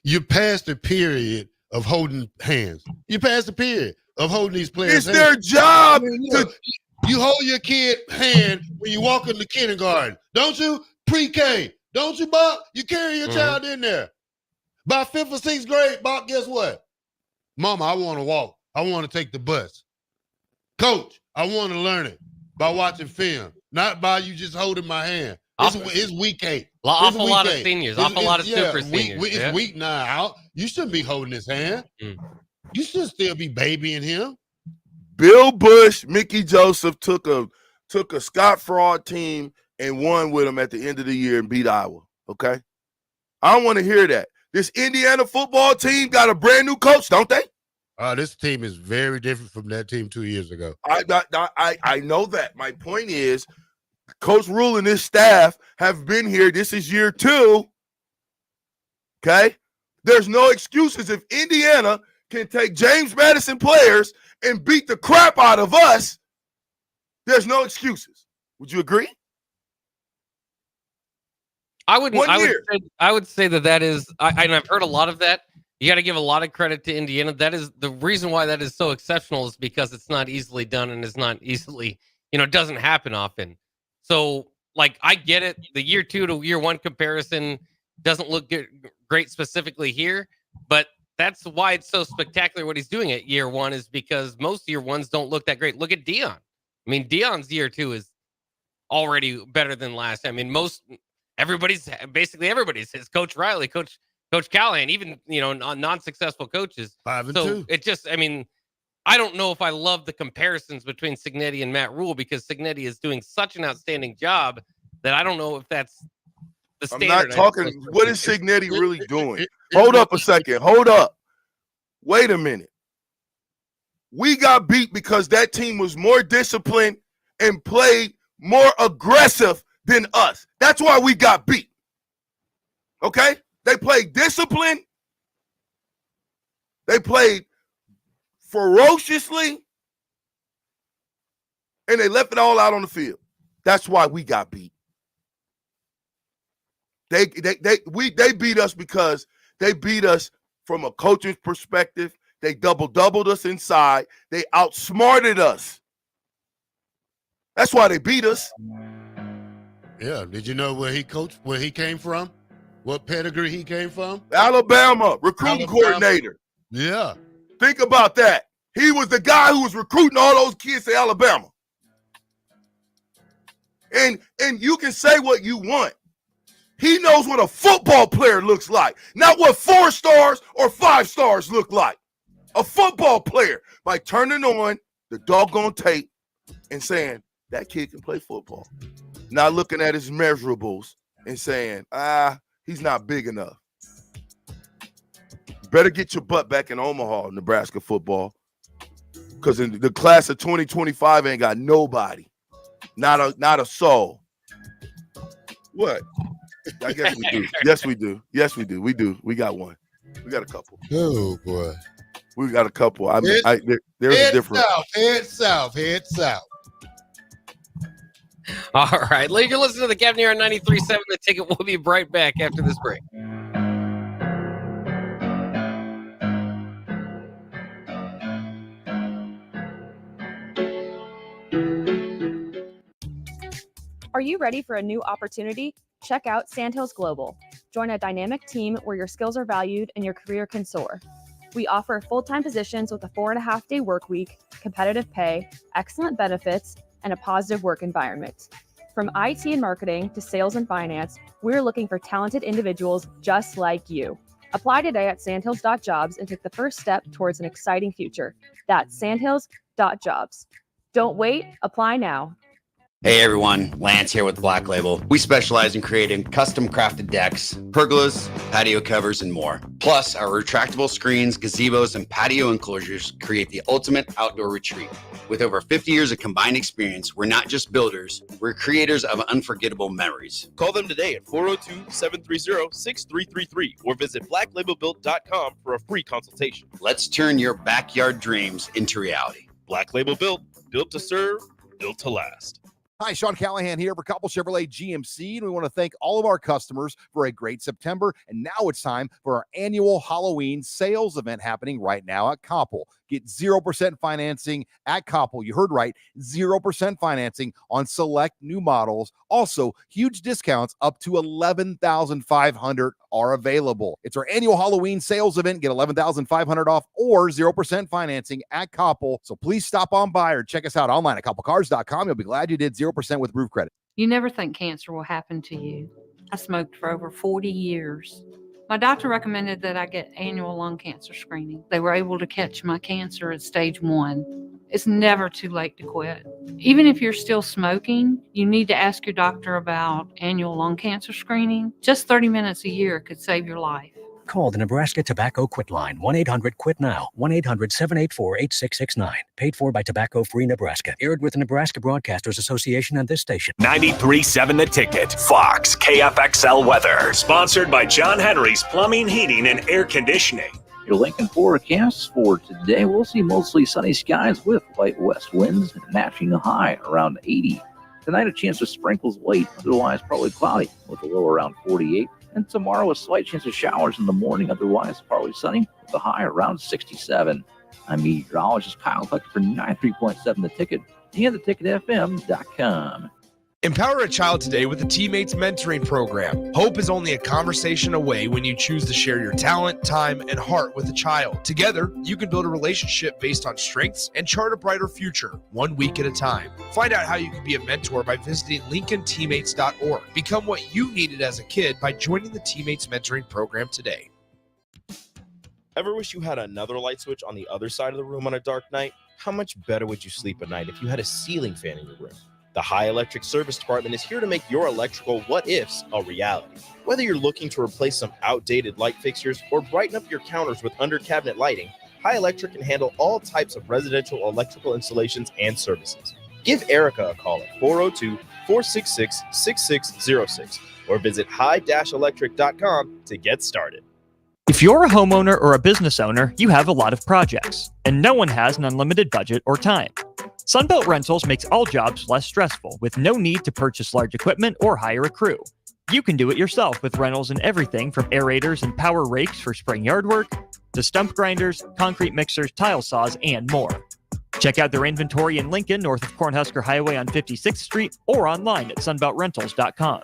[SPEAKER 11] You passed the period of holding hands. You passed the period of holding these players'
[SPEAKER 13] It's
[SPEAKER 11] hands.
[SPEAKER 13] their job.
[SPEAKER 11] You hold your kid hand when you walk into kindergarten, don't you? Pre-K, don't you, Bob? You carry your child in there. By 5th or 6th grade, Bob, guess what? Mama, I want to walk. I want to take the bus. Coach, I want to learn it by watching film, not by you just holding my hand. It's week 8.
[SPEAKER 12] Awful lot of seniors. Awful lot of super seniors.
[SPEAKER 11] It's week 9. You shouldn't be holding his hand. You should still be babying him.
[SPEAKER 13] Bill Bush, Mickey Joseph took a Scott Fraud team and won with them at the end of the year and beat Iowa. Okay? I don't want to hear that. This Indiana football team got a brand new coach, don't they?
[SPEAKER 11] This team is very different from that team 2 years ago.
[SPEAKER 13] I know that. My point is, Coach Rule and his staff have been here. This is year 2. Okay? There's no excuses. If Indiana can take James Madison players and beat the crap out of us, there's no excuses. Would you agree?
[SPEAKER 12] I would say that is, and I've heard a lot of that. You got to give a lot of credit to Indiana. That is the reason why that is so exceptional, is because it's not easily done and it's not easily, it doesn't happen often. So, I get it. The year 2 to year 1 comparison doesn't look great specifically here, but that's why it's so spectacular what he's doing at year 1, is because most year 1s don't look that great. Look at Dion. I mean, Dion's year 2 is already better than last. I mean, everybody's his Coach Riley, Coach Callahan, even, non-successful coaches.
[SPEAKER 11] 5-2.
[SPEAKER 12] It just, I don't know if I love the comparisons between Cignetti and Matt Rule, because Cignetti is doing such an outstanding job that I don't know if that's the standard.
[SPEAKER 13] I'm not talking. What is Cignetti really doing? Hold up a second. Hold up. Wait a minute. We got beat because that team was more disciplined and played more aggressive than us. That's why we got beat. Okay? They played disciplined. They played ferociously, and they left it all out on the field. That's why we got beat. They beat us because they beat us from a coaching perspective. They doubled us inside. They outsmarted us. That's why they beat us.
[SPEAKER 11] Yeah. Did you know where he coached, where he came from? What pedigree he came from?
[SPEAKER 13] Alabama, recruiting coordinator.
[SPEAKER 11] Yeah.
[SPEAKER 13] Think about that. He was the guy who was recruiting all those kids to Alabama. And you can say what you want. He knows what a football player looks like, not what 4 stars or 5 stars look like. A football player, by turning on the doggone tape and saying, that kid can play football. Not looking at his measurables and saying, he's not big enough. Better get your butt back in Omaha, Nebraska football. Because in the class of 2025 ain't got nobody. Not a soul. What? I guess we do. Yes, we do. Yes, we do. We do. We got one. We got a couple.
[SPEAKER 11] Oh boy.
[SPEAKER 13] We got a couple. There's a difference.
[SPEAKER 11] Head south.
[SPEAKER 12] All right. You're listening to the Captain here on 93.7 The Ticket. We'll be right back after this break.
[SPEAKER 1] Are you ready for a new opportunity? Check out Sandhills Global. Join a dynamic team where your skills are valued and your career can soar. We offer full-time positions with a 4.5-day work week, competitive pay, excellent benefits, and a positive work environment. From IT and marketing to sales and finance, we're looking for talented individuals just like you. Apply today at sandhills.jobs and take the first step towards an exciting future. That's sandhills.jobs. Don't wait, apply now.
[SPEAKER 20] Hey everyone, Lance here with Black Label. We specialize in creating custom crafted decks, pergolas, patio covers, and more. Plus, our retractable screens, gazebos, and patio enclosures create the ultimate outdoor retreat. With over 50 years of combined experience, we're not just builders, we're creators of unforgettable memories.
[SPEAKER 6] Call them today at 402-730-6333 or visit blacklabelbuilt.com for a free consultation.
[SPEAKER 20] Let's turn your backyard dreams into reality.
[SPEAKER 6] Black Label Built, built to serve, built to last.
[SPEAKER 3] Hi, Sean Callahan here for Couple Chevrolet GMC, and we want to thank all of our customers for a great September. And now it's time for our annual Halloween sales event happening right now at Koppel. Get 0% financing at Koppel. You heard right, 0% financing on select new models. Also, huge discounts up to $11,500 are available. It's our annual Halloween sales event. Get $11,500 off or 0% financing at Koppel. So please stop on by or check us out online at koppelcars.com. You'll be glad you did 0% with roof credit.
[SPEAKER 23] You never think cancer will happen to you. I smoked for over 40 years. My doctor recommended that I get annual lung cancer screening. They were able to catch my cancer at stage 1. It's never too late to quit. Even if you're still smoking, you need to ask your doctor about annual lung cancer screening. Just 30 minutes a year could save your life.
[SPEAKER 24] Call the Nebraska Tobacco Quit Line, 1-800-QUIT-NOW, 1-800-784-8669. Paid for by Tobacco Free Nebraska. Aired with the Nebraska Broadcasters Association and this station.
[SPEAKER 2] 93.7 The Ticket, Fox, KFXL Weather. Sponsored by John Henry's Plumbing, Heating, and Air Conditioning.
[SPEAKER 25] Your Lincoln forecast for today, we'll see mostly sunny skies with light west winds matching a high around 80. Tonight, a chance of sprinkles late, otherwise probably cloudy with a low around 48. And tomorrow, a slight chance of showers in the morning, otherwise partly sunny, with a high around 67. I'm meteorologist Kyle Tucker for 93.7 The Ticket and theticketfm.com.
[SPEAKER 5] Empower a child today with the Teammates Mentoring Program. Hope is only a conversation away when you choose to share your talent, time, and heart with a child. Together, you can build a relationship based on strengths and chart a brighter future, 1 week at a time. Find out how you can be a mentor by visiting LincolnTeammates.org. Become what you needed as a kid by joining the Teammates Mentoring Program today.
[SPEAKER 6] Ever wish you had another light switch on the other side of the room on a dark night? How much better would you sleep at night if you had a ceiling fan in your room? The High Electric Service Department is here to make your electrical what-ifs a reality. Whether you're looking to replace some outdated light fixtures or brighten up your counters with under-cabinet lighting, High Electric can handle all types of residential electrical installations and services. Give Erica a call at 402-466-6606 or visit high-electric.com to get started.
[SPEAKER 26] If you're a homeowner or a business owner, you have a lot of projects, and no one has an unlimited budget or time. Sunbelt Rentals makes all jobs less stressful with no need to purchase large equipment or hire a crew. You can do it yourself with rentals and everything from aerators and power rakes for spring yard work to stump grinders, concrete mixers, tile saws, and more. Check out their inventory in Lincoln, north of Cornhusker Highway on 56th Street, or online at sunbeltrentals.com.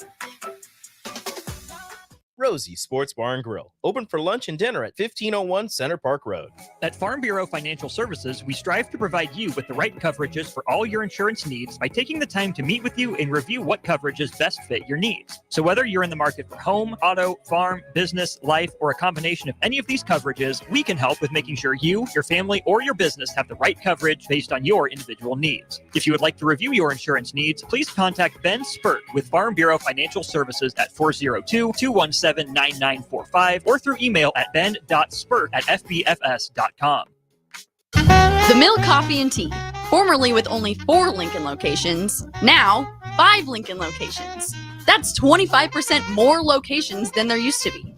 [SPEAKER 6] Rosie Sports Bar and Grill, open for lunch and dinner at 1501 Center Park Road.
[SPEAKER 26] At Farm Bureau Financial Services, we strive to provide you with the right coverages for all your insurance needs by taking the time to meet with you and review what coverages best fit your needs. So whether you're in the market for home, auto, farm, business, life, or a combination of any of these coverages, we can help with making sure you, your family, or your business have the right coverage based on your individual needs. If you would like to review your insurance needs, please contact Ben Spurt with Farm Bureau Financial Services at 402-217-9945 or through email at ben.spurt@fbfs.com.
[SPEAKER 4] The Mill Coffee and Tea, formerly with only 4 Lincoln locations, now 5 Lincoln locations. That's 25% more locations than there used to be.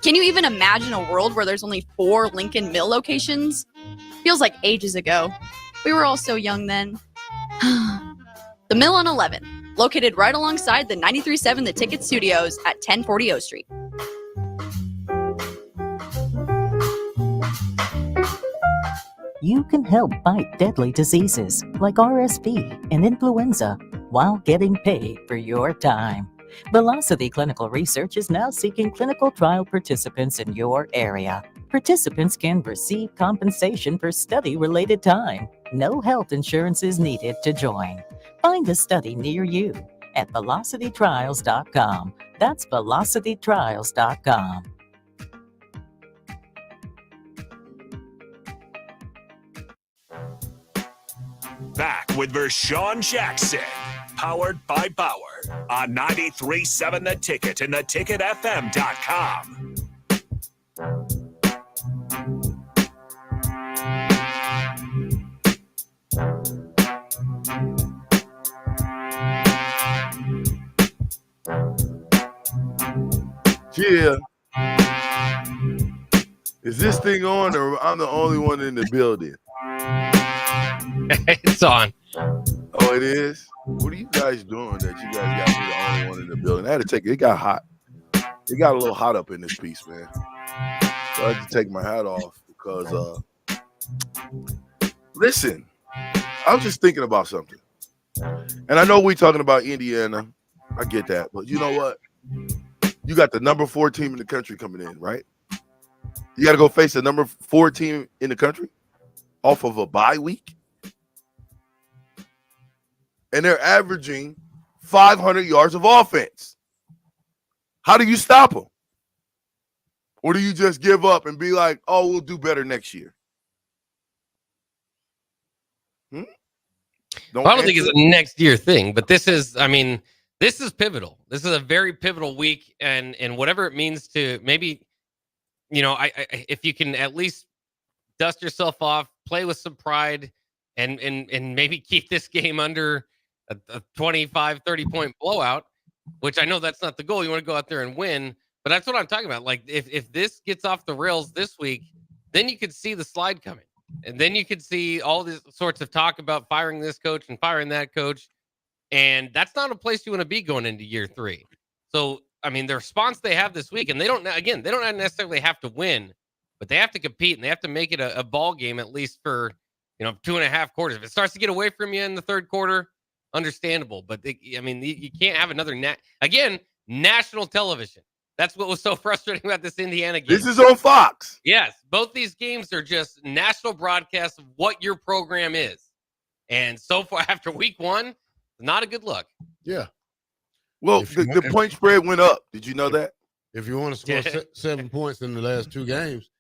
[SPEAKER 4] Can you even imagine a world where there's only 4 Lincoln Mill locations? Feels like ages ago. We were all so young then. The Mill on 11, located right alongside the 93.7 The Ticket Studios at 1040 O Street.
[SPEAKER 21] You can help fight deadly diseases like RSV and influenza while getting paid for your time. Velocity Clinical Research is now seeking clinical trial participants in your area. Participants can receive compensation for study-related time. No health insurance is needed to join. Find a study near you at velocitytrials.com. That's velocitytrials.com.
[SPEAKER 2] Back with Vershawn Jackson, powered by Bauer on 93.7 The Ticket and theticketfm.com.
[SPEAKER 13] Yeah. Is this thing on, or I'm the only one in the building?
[SPEAKER 12] It's on.
[SPEAKER 13] Oh, it is? What are you guys doing that you guys got me the only one in the building? I had to take it got hot. It got a little hot up in this piece, man. So I had to take my hat off because listen, I was just thinking about something. And I know we're talking about Indiana. I get that. But you know what? You got the number 4 team in the country coming in, right? You got to go face the number 4 team in the country off of a bye week. And they're averaging 500 yards of offense. How do you stop them? Or do you just give up and be like, oh, we'll do better next year?
[SPEAKER 12] I don't think it's a next year thing, but this is pivotal. This is a very pivotal week, and whatever it means to maybe, I if you can at least dust yourself off, play with some pride, and maybe keep this game under a 25, 30-point blowout, which I know that's not the goal. You want to go out there and win, but that's what I'm talking about. Like, if this gets off the rails this week, then you could see the slide coming. And then you could see all these sorts of talk about firing this coach and firing that coach. And that's not a place you want to be going into year 3. So, the response they have this week, and they don't necessarily have to win, but they have to compete and they have to make it a ball game, at least for, 2.5 quarters. If it starts to get away from you in the third quarter, understandable. But you can't have another national television. That's what was so frustrating about this Indiana game.
[SPEAKER 13] This is on Fox.
[SPEAKER 12] Yes, both these games are just national broadcasts of what your program is. And so far, after week 1, not a good look.
[SPEAKER 11] Yeah.
[SPEAKER 13] Well, the point spread went up. Did you know that?
[SPEAKER 11] If you want to score 7 points in the last 2 games.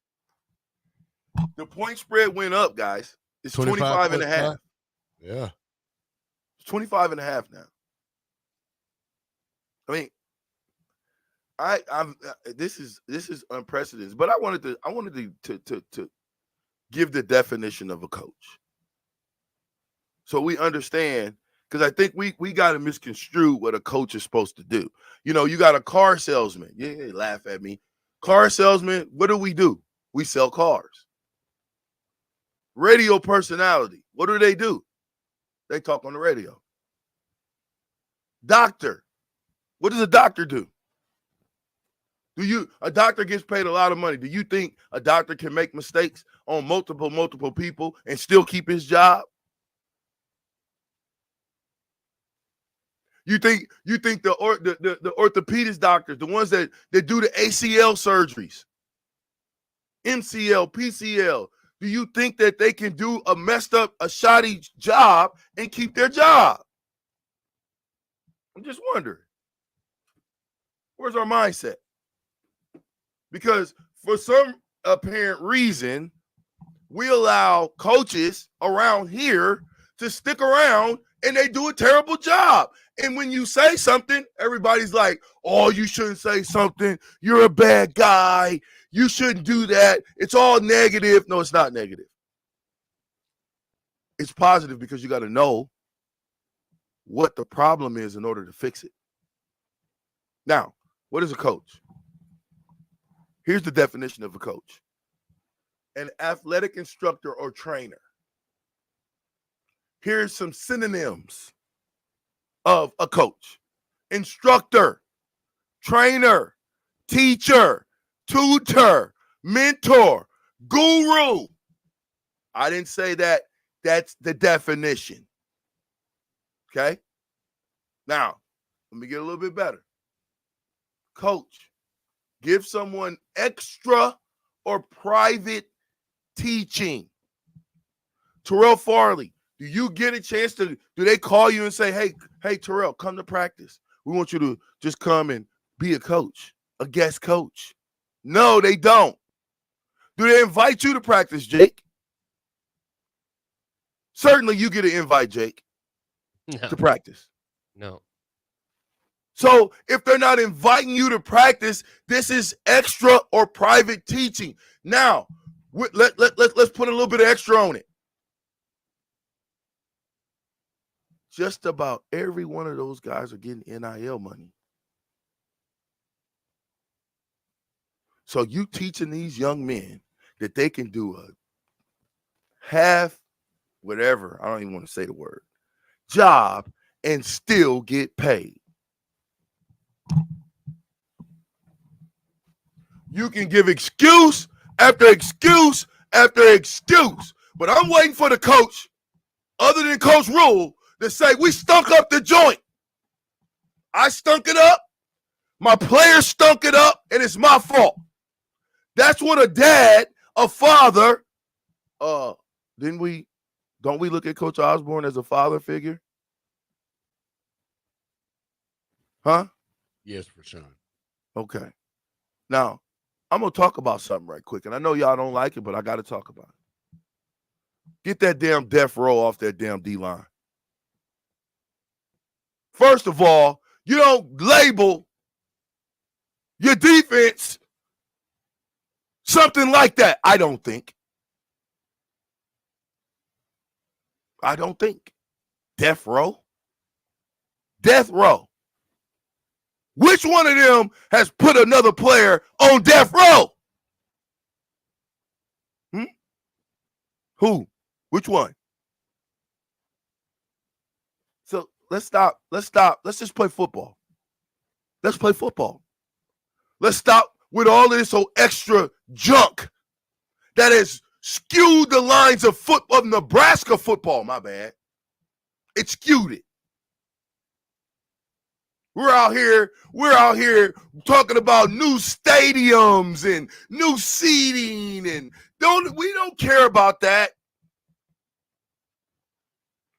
[SPEAKER 13] The point spread went up, guys. It's 25 and a half.
[SPEAKER 11] Yeah.
[SPEAKER 13] It's 25 and a half now. This is unprecedented, but I wanted to give the definition of a coach, so we understand, because I think we got to misconstrue what a coach is supposed to do. You got a car salesman. Yeah, laugh at me. Car salesman. What do? We sell cars. Radio personality. What do? They talk on the radio. Doctor. What does a doctor do? A doctor gets paid a lot of money. Do you think a doctor can make mistakes on multiple people and still keep his job? You think the orthopedist doctors, the ones that do the ACL surgeries, MCL, PCL, do you think that they can do a messed up, a shoddy job and keep their job? I'm just wondering. Where's our mindset? Because for some apparent reason, we allow coaches around here to stick around and they do a terrible job. And when you say something, everybody's like, oh, you shouldn't say something. You're a bad guy. You shouldn't do that. It's all negative. No, it's not negative. It's positive because you got to know what the problem is in order to fix it. Now, what is a coach? Here's the definition of a coach: an athletic instructor or trainer. Here's some synonyms of a coach: instructor, trainer, teacher, tutor, mentor, guru. I didn't say that. That's the definition. Okay? Now, let me get a little bit better. Coach, give someone extra or private teaching. Terrell Farley, do you get a chance to, do they call you and say, hey, Terrell, come to practice. We want you to just come and be a coach, a guest coach. No, they don't. Do they invite you to practice, Jake? Certainly you get an invite, Jake, to practice.
[SPEAKER 12] No.
[SPEAKER 13] So if they're not inviting you to practice, this is extra or private teaching. Now, let's put a little bit of extra on it. Just about every one of those guys are getting NIL money. So you teaching these young men that they can do a half, whatever, I don't even want to say the word, job and still get paid. You can give excuse after excuse after excuse, but I'm waiting for the coach, other than Coach Rule, to say we stunk up the joint. I stunk it up, my players stunk it up, and it's my fault. That's what a dad, a father, don't we look at Coach Osborne as a father figure? Huh?
[SPEAKER 11] Yes, for sure.
[SPEAKER 13] Okay. Now, I'm going to talk about something right quick, and I know y'all don't like it, but I got to talk about it. Get that damn death row off that damn D-line. First of all, you don't label your defense something like that, I don't think. Death row? Death row. Which one of them has put another player on death row? Who? Which one? So let's stop. Let's just play football. Let's play football. Let's stop with all of this extra junk that has skewed the lines of Nebraska football. My bad. It skewed it. We're out here talking about new stadiums and new seating, and we don't care about that.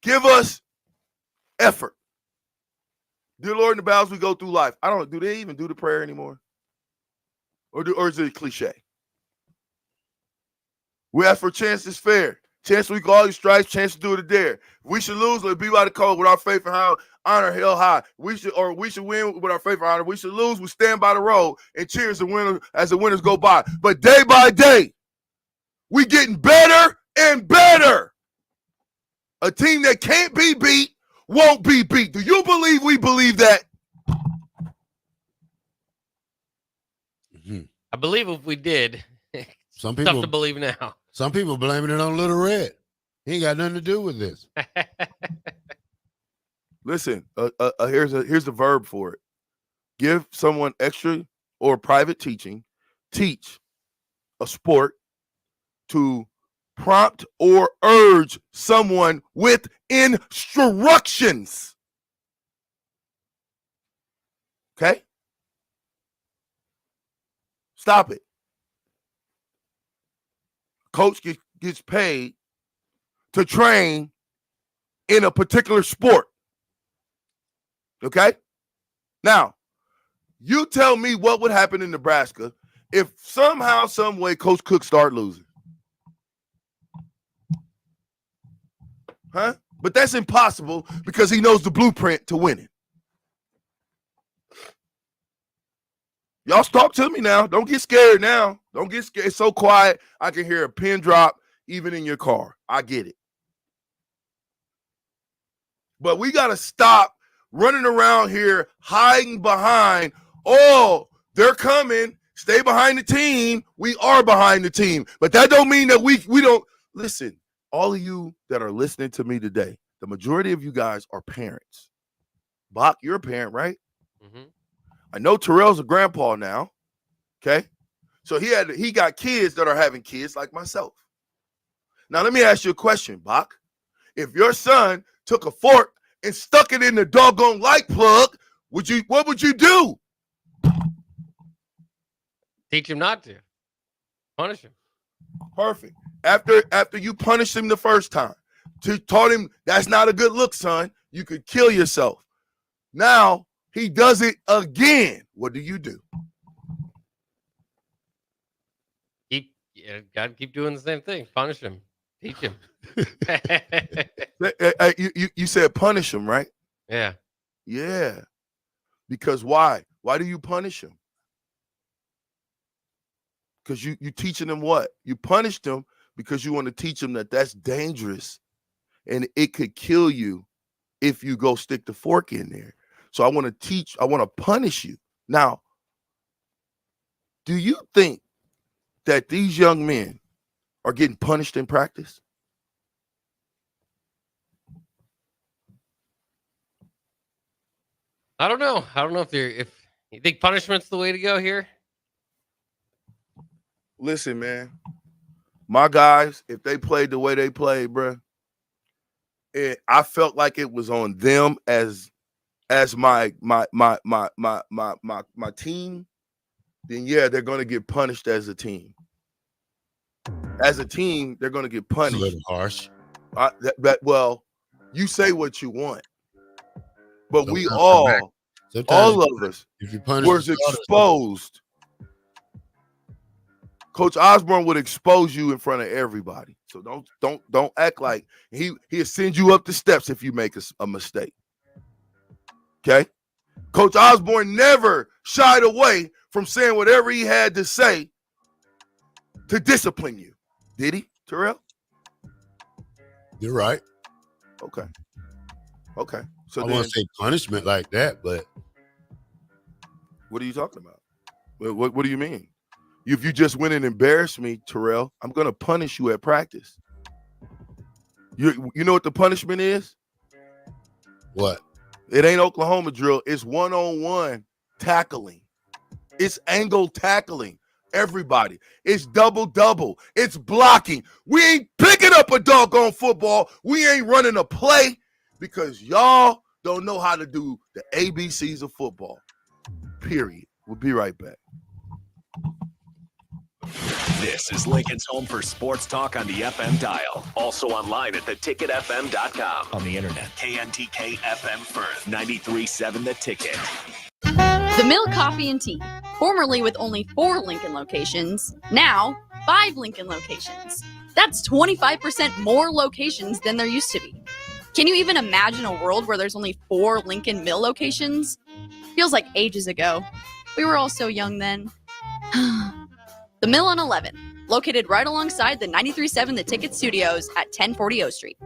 [SPEAKER 13] Give us effort. Dear Lord, in the battles we go through life. Do they even do the prayer anymore? Or is it a cliche? We ask for chances fair. Chance we call these stripes, chance to do it a dare. If we should lose, let's be by the code with our faith and honor held high. We should win with our faith and honor. We should lose, we stand by the road and cheers as the winners go by. But day by day, we getting better and better. A team that can't be beat won't be beat. Do you believe we believe that?
[SPEAKER 12] I believe if we did,
[SPEAKER 11] some people
[SPEAKER 12] tough to believe now.
[SPEAKER 11] Some people blaming it on Little Red. He ain't got nothing to do with this.
[SPEAKER 13] Listen, here's the verb for it. Give someone extra or private teaching. Teach a sport to prompt or urge someone with instructions. Okay? Stop it. Coach gets paid to train in a particular sport. Okay? Now, you tell me what would happen in Nebraska if somehow, some way, Coach Cook start losing. Huh? But that's impossible because he knows the blueprint to winning. Y'all talk to me now. Don't get scared now. Don't get scared. It's so quiet. I can hear a pin drop even in your car. I get it. But we got to stop running around here hiding behind, oh, they're coming. Stay behind the team. We are behind the team. But that don't mean that we don't. Listen, all of you that are listening to me today, the majority of you guys are parents. Bach, you're a parent, right?
[SPEAKER 12] Mm-hmm.
[SPEAKER 13] I know Terrell's a grandpa now. Okay? So he got kids that are having kids like myself. Now, let me ask you a question, Bach. If your son took a fork and stuck it in the doggone light plug, what would you do?
[SPEAKER 12] Teach him not to. Punish him.
[SPEAKER 13] Perfect. After you punished him the first time, taught him that's not a good look, son. You could kill yourself. Now he does it again. What do you do?
[SPEAKER 12] Got to keep doing the same thing. Punish him. Teach him.
[SPEAKER 13] You said punish him, right?
[SPEAKER 12] Yeah.
[SPEAKER 13] Yeah. Because why? Why do you punish him? Because you teaching them what? You punished them because you want to teach them that that's dangerous and it could kill you if you go stick the fork in there. So I want to punish you. Now, do you think that these young men are getting punished in practice?
[SPEAKER 12] I don't know. I don't know if you think punishment's the way to go here.
[SPEAKER 13] Listen, man, my guys, if they played the way they played, bro, I felt like it was on them as my team. Then yeah, they're gonna get punished as a team. As a team, they're gonna get punished.
[SPEAKER 11] It's a little harsh.
[SPEAKER 13] Well, you say what you want, but we
[SPEAKER 11] Sometimes
[SPEAKER 13] all of us,
[SPEAKER 11] if you punish
[SPEAKER 13] was exposed. Coach Osborne would expose you in front of everybody. So don't act like he'll send you up the steps if you make a mistake. Okay? Coach Osborne never shied away from saying whatever he had to say to discipline you. Did he, Terrell?
[SPEAKER 11] You're right.
[SPEAKER 13] Okay. So
[SPEAKER 11] I won't say punishment like that, but
[SPEAKER 13] what are you talking about? What do you mean? If you just went and embarrassed me, Terrell, I'm going to punish you at practice. You know what the punishment is?
[SPEAKER 11] What?
[SPEAKER 13] It ain't Oklahoma drill. It's one-on-one tackling. It's angle tackling. Everybody. It's double-double. It's blocking. We ain't picking up a doggone football. We ain't running a play because y'all don't know how to do the ABCs of football. Period. We'll be right back.
[SPEAKER 2] This is Lincoln's home for sports talk on the FM dial. Also online at theticketfm.com. On the internet, KNTK FM Firth, 93.7 The Ticket.
[SPEAKER 4] The Mill Coffee and Tea, formerly with only 4 Lincoln locations, now 5 Lincoln locations. That's 25% more locations than there used to be. Can you even imagine a world where there's only 4 Lincoln Mill locations? Feels like ages ago. We were all so young then. The Mill on 11, located right alongside the 93.7 The Ticket Studios at 1040 O Street.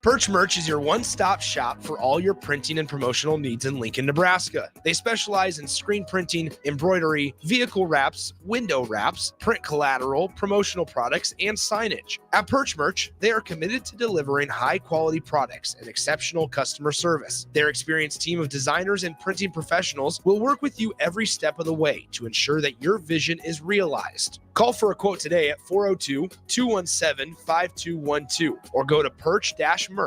[SPEAKER 5] Perch Merch is your one-stop shop for all your printing and promotional needs in Lincoln, Nebraska. They specialize in screen printing, embroidery, vehicle wraps, window wraps, print collateral, promotional products, and signage. At Perch Merch, they are committed to delivering high-quality products and exceptional customer service. Their experienced team of designers and printing professionals will work with you every step of the way to ensure that your vision is realized. Call for a quote today at 402-217-5212 or go to perch-merch.com.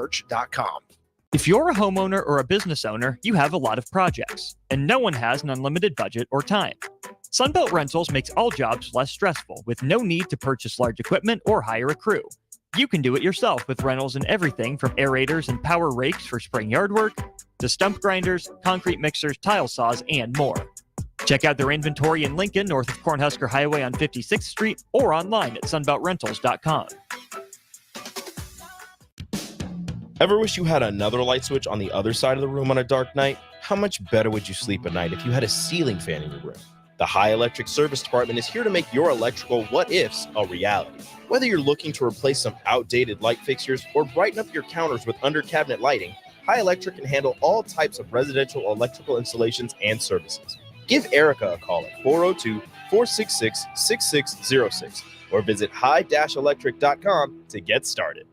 [SPEAKER 26] If you're a homeowner or a business owner, you have a lot of projects, and no one has an unlimited budget or time. Sunbelt Rentals makes all jobs less stressful with no need to purchase large equipment or hire a crew. You can do it yourself with rentals and everything from aerators and power rakes for spring yard work to stump grinders, concrete mixers, tile saws, and more. Check out their inventory in Lincoln, north of Cornhusker Highway on 56th Street, or online at sunbeltrentals.com.
[SPEAKER 6] Ever wish you had another light switch on the other side of the room on a dark night? How much better would you sleep at night if you had a ceiling fan in your room? The High Electric Service Department is here to make your electrical what-ifs a reality. Whether you're looking to replace some outdated light fixtures or brighten up your counters with under-cabinet lighting, High Electric can handle all types of residential electrical installations and services. Give Erica a call at 402-466-6606 or visit high-electric.com to get started.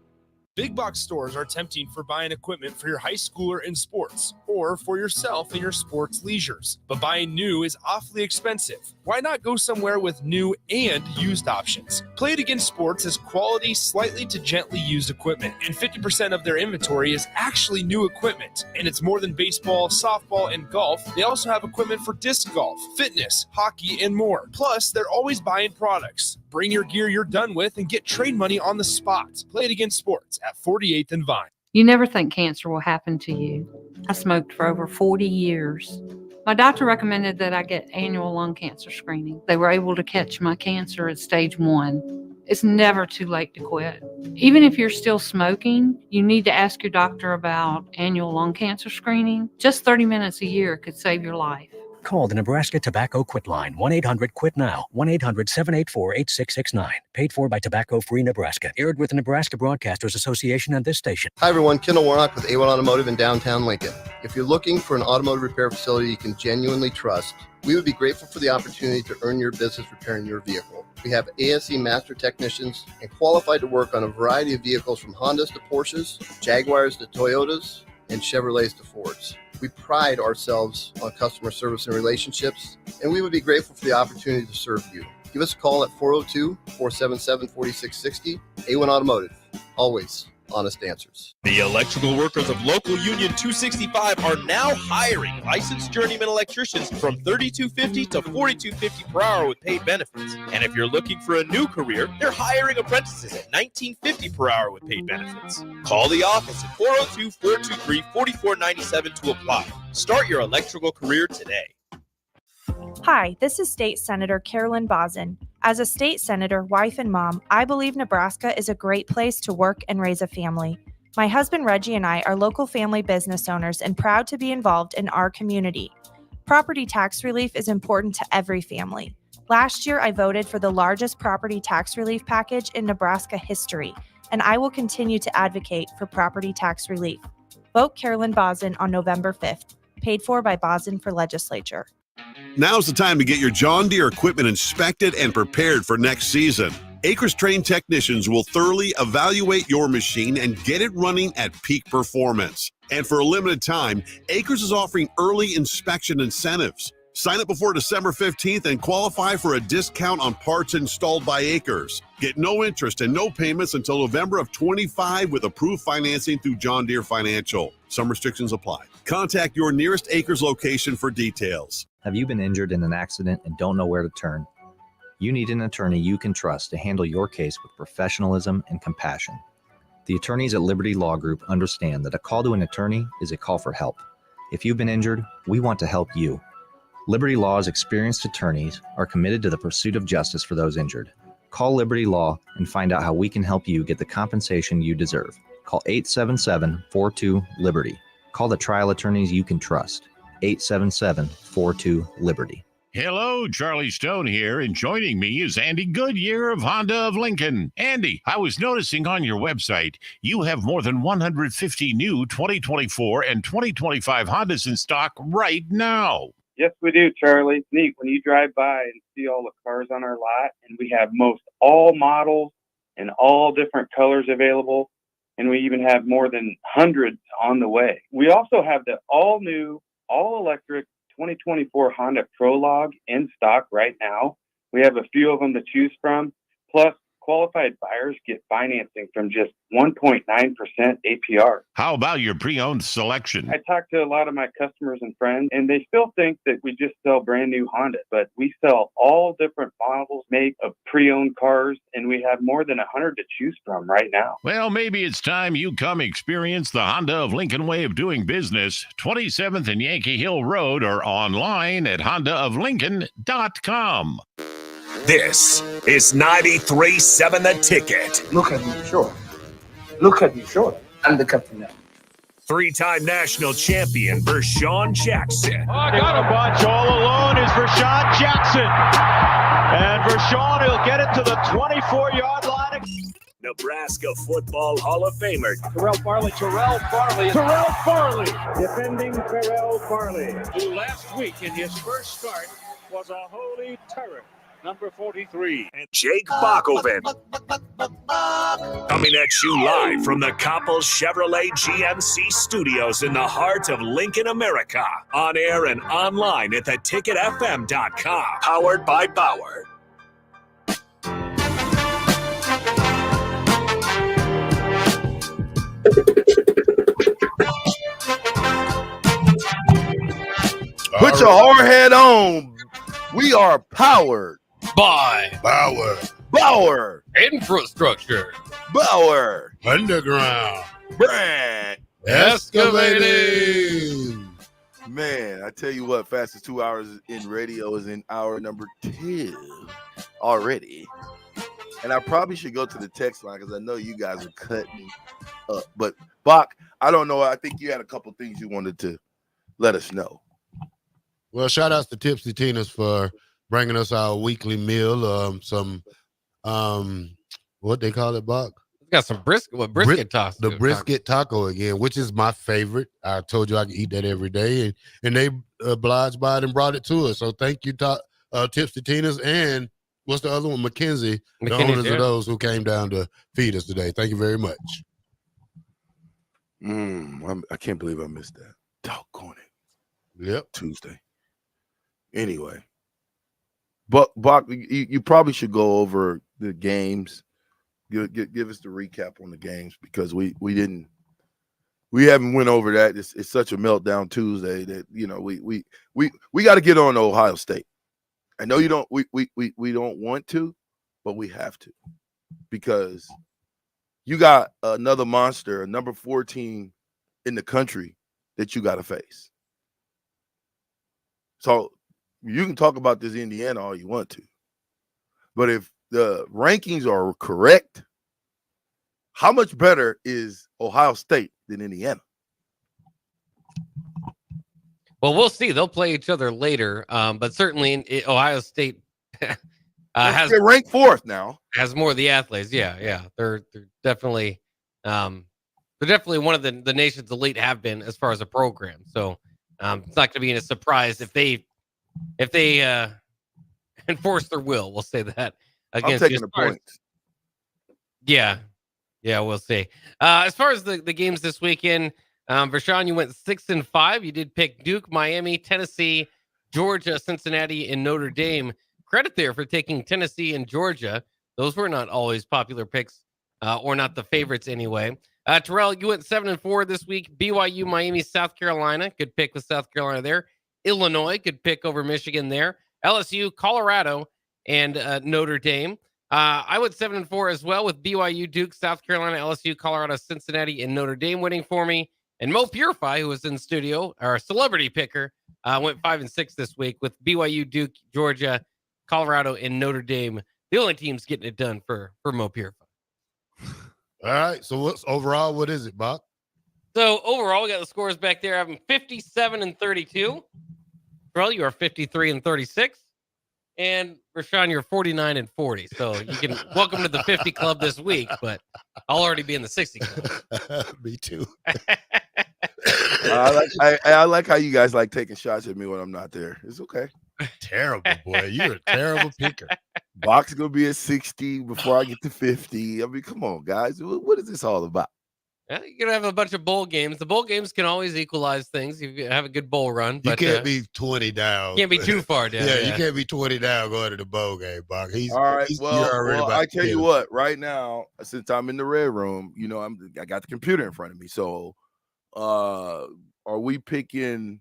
[SPEAKER 5] Big box stores are tempting for buying equipment for your high schooler in sports or for yourself in your sports leisures. But buying new is awfully expensive. Why not go somewhere with new and used options? Play It Again Sports has quality, slightly to gently used equipment, and 50% of their inventory is actually new equipment. And it's more than baseball, softball, and golf. They also have equipment for disc golf, fitness, hockey, and more. Plus, they're always buying products. Bring your gear you're done with and get trade money on the spot. Play It Again Sports at 48th and Vine.
[SPEAKER 23] You never think cancer will happen to you. I smoked for over 40 years. My doctor recommended that I get annual lung cancer screening. They were able to catch my cancer at stage 1. It's never too late to quit. Even if you're still smoking, you need to ask your doctor about annual lung cancer screening. Just 30 minutes a year could save your life.
[SPEAKER 24] Call the Nebraska Tobacco Quit Line, 1-800-QUIT-NOW, 1-800-784-8669. Paid for by Tobacco Free Nebraska. Aired with the Nebraska Broadcasters Association and this station.
[SPEAKER 7] Hi everyone, Kendall Warnock with A1 Automotive in downtown Lincoln. If you're looking for an automotive repair facility you can genuinely trust, we would be grateful for the opportunity to earn your business repairing your vehicle. We have ASE master technicians and qualified to work on a variety of vehicles from Hondas to Porsches, Jaguars to Toyotas, and Chevrolets to Fords. We pride ourselves on customer service and relationships, and we would be grateful for the opportunity to serve you. Give us a call at 402-477-4660. A1 Automotive, always honest answers.
[SPEAKER 6] The electrical workers of Local Union 265 are now hiring licensed journeyman electricians from $32.50 to $42.50 per hour with paid benefits. And if you're looking for a new career, they're hiring apprentices at $19.50 per hour with paid benefits. Call the office at 402-423-4497 to apply. Start your electrical career today.
[SPEAKER 16] Hi, this is State Senator Carolyn Bozin. As a state senator, wife, and mom, I believe Nebraska is a great place to work and raise a family. My husband Reggie and I are local family business owners and proud to be involved in our community. Property tax relief is important to every family. Last year, I voted for the largest property tax relief package in Nebraska history, and I will continue to advocate for property tax relief. Vote Carolyn Bozin on November 5th. Paid for by Bozin for Legislature.
[SPEAKER 8] Now's the time to get your John Deere equipment inspected and prepared for next season. Acres trained technicians will thoroughly evaluate your machine and get it running at peak performance. And for a limited time, Acres is offering early inspection incentives. Sign up before December 15th and qualify for a discount on parts installed by Acres. Get no interest and no payments until November of 25 with approved financing through John Deere Financial. Some restrictions apply. Contact your nearest Acres location for details.
[SPEAKER 9] Have you been injured in an accident and don't know where to turn? You need an attorney you can trust to handle your case with professionalism and compassion. The attorneys at Liberty Law Group understand that a call to an attorney is a call for help. If you've been injured, we want to help you. Liberty Law's experienced attorneys are committed to the pursuit of justice for those injured. Call Liberty Law and find out how we can help you get the compensation you deserve. Call 877-42-LIBERTY. Call the trial attorneys you can trust. 877-42-LIBERTY.
[SPEAKER 10] Hello, Charlie Stone here, and joining me is Andy Goodyear of Honda of Lincoln. Andy, I was noticing on your website you have more than 150 new 2024 and 2025 Hondas in stock right now.
[SPEAKER 14] Yes, we do, Charlie. It's neat when you drive by and see all the cars on our lot, and we have most all models and all different colors available, and we even have more than hundreds on the way. We also have the all-new, all-electric 2024 Honda Prologue in stock right now. We have a few of them to choose from. Plus, qualified buyers get financing from just 1.9% APR.
[SPEAKER 10] How about your pre-owned selection?
[SPEAKER 14] I talked to a lot of my customers and friends, and they still think that we just sell brand new Honda, but we sell all different models, make of pre-owned cars, and we have more than 100 to choose from right now.
[SPEAKER 10] Well, maybe it's time you come experience the Honda of Lincoln way of doing business. 27th and Yankee Hill Road, or online at hondaoflincoln.com.
[SPEAKER 2] This is 93.7 The Ticket.
[SPEAKER 15] Look at me, sure. Look at me, sure. I'm the captain now.
[SPEAKER 2] Three-time national champion Vershawn Jackson.
[SPEAKER 1] Oh, got a bunch all alone is Vershawn Jackson. And Vershawn, he'll get it to the 24-yard line.
[SPEAKER 2] Nebraska Football Hall of Famer
[SPEAKER 1] Terrell Farley, defending Terrell Farley, who last week in his first start was a holy terror. Number 43.
[SPEAKER 2] and Jake Bakoven. Coming at you live from the Coppel Chevrolet GMC studios in the heart of Lincoln, America. On air and online at theticketfm.com. Powered by Bauer.
[SPEAKER 13] Put your hard hat on. We are powered
[SPEAKER 12] by
[SPEAKER 13] Bauer
[SPEAKER 12] Infrastructure,
[SPEAKER 13] Bauer
[SPEAKER 11] Underground
[SPEAKER 13] Brand
[SPEAKER 11] Excavating.
[SPEAKER 13] Man, I tell you what, fastest 2 hours in radio is in hour number 2 already. And I probably should go to the text line because I know you guys are cutting up. But Bach, I don't know. I think you had a couple things you wanted to let us know.
[SPEAKER 11] Well, shout outs to Tipsy Tina's for bringing us our weekly meal. Some what they call it, Bach?
[SPEAKER 12] Got some brisket toss.
[SPEAKER 11] The brisket taco again, which is my favorite. I told you I can eat that every day, and they obliged by it and brought it to us. So thank you, Tipsy Tina's, and what's the other one? McKinsey, the owners of those who came down to feed us today. Thank you very much.
[SPEAKER 13] I can't believe I missed that. Doggone it.
[SPEAKER 11] Yep.
[SPEAKER 13] Tuesday. Anyway, but Bach, you probably should go over the games. Give us the recap on the games because we haven't went over that. It's such a meltdown Tuesday that we got to get on Ohio State. I know you don't. We don't want to, but we have to because you got another monster, a number 14 in the country that you got to face. So you can talk about this Indiana all you want to, but if the rankings are correct, how much better is Ohio State than Indiana?
[SPEAKER 12] Well, we'll see. They'll play each other later, but certainly Ohio State has
[SPEAKER 13] ranked 4th now.
[SPEAKER 12] Has more of the athletes. Yeah. They're definitely one of the nation's elite have been as far as a program. So it's not going to be a surprise if they enforce their will. We'll say that against.
[SPEAKER 13] I'm taking the points.
[SPEAKER 12] Yeah, we'll see. As far as the games this weekend, Vershawn, you went 6-5. You did pick Duke, Miami, Tennessee, Georgia, Cincinnati, and Notre Dame. Credit there for taking Tennessee and Georgia. Those were not always popular picks, or not the favorites anyway. Terrell, you went 7-4 this week. BYU, Miami, South Carolina. Good pick with South Carolina there. Illinois, good pick over Michigan there. LSU, Colorado, and Notre Dame. I went 7-4 as well with BYU, Duke, South Carolina, LSU, Colorado, Cincinnati, and Notre Dame winning for me. And Mo Purify, who was in studio, our celebrity picker, went 5-6 this week with BYU, Duke, Georgia, Colorado, and Notre Dame. The only teams getting it done for Mo Purify.
[SPEAKER 11] All right. So what is it, Bob?
[SPEAKER 12] So overall, we got the scores back there. Having 57-32. Terrell, you are 53-36. And Vershawn, you're 49-40. So you can welcome to the 50 club this week, but I'll already be in the 60 club.
[SPEAKER 11] Me too.
[SPEAKER 13] I like how you guys like taking shots at me when I'm not there. It's okay.
[SPEAKER 11] Terrible, boy. You're a terrible picker.
[SPEAKER 13] Box gonna be at 60 before I get to 50. I mean, come on, guys. What is this all about?
[SPEAKER 12] Yeah, you're gonna have a bunch of bowl games. The bowl games can always equalize things. You have a good bowl run, but
[SPEAKER 11] you can't be 20 down.
[SPEAKER 12] Can't be too far down.
[SPEAKER 11] Yeah, you can't be 20 down going to the bowl game, Buck.
[SPEAKER 13] All right. Well, I tell you what. Right now, since I'm in the red room, I got the computer in front of me. So, are we picking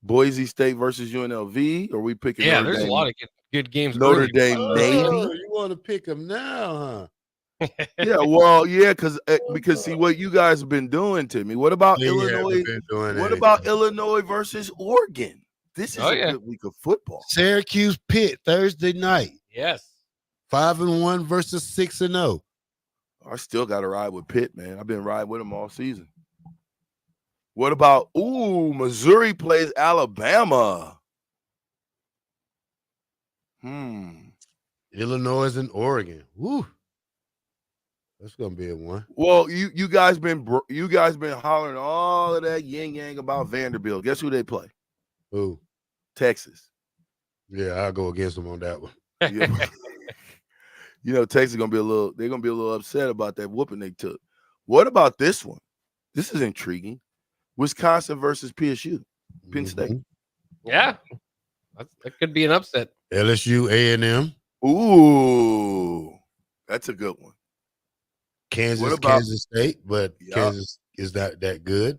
[SPEAKER 13] Boise State versus UNLV? Or are we picking?
[SPEAKER 12] Yeah, there's a lot of good games.
[SPEAKER 13] Notre Dame, Navy.
[SPEAKER 11] You want to pick them now, huh?
[SPEAKER 13] Yeah, well, yeah, because see what you guys have been doing to me. What about Illinois? What about Illinois versus Oregon? This is a good week of football.
[SPEAKER 11] Syracuse Pitt Thursday night.
[SPEAKER 12] Yes,
[SPEAKER 11] 5-1 versus 6-0.
[SPEAKER 13] I still got to ride with Pitt, man. I've been riding with them all season. What about Missouri plays Alabama?
[SPEAKER 11] Illinois and Oregon. Woo. That's gonna be a one.
[SPEAKER 13] Well, you guys been hollering all of that yin yang about Vanderbilt. Guess who they play?
[SPEAKER 11] Who?
[SPEAKER 13] Texas.
[SPEAKER 11] Yeah, I'll go against them on that one.
[SPEAKER 13] Yeah. Texas they're gonna be a little upset about that whooping they took. What about this one? This is intriguing. Wisconsin versus PSU, Penn State.
[SPEAKER 12] Yeah, that could be an upset.
[SPEAKER 11] LSU, A&M.
[SPEAKER 13] Ooh, that's a good one.
[SPEAKER 11] Kansas State, but Kansas is not that good.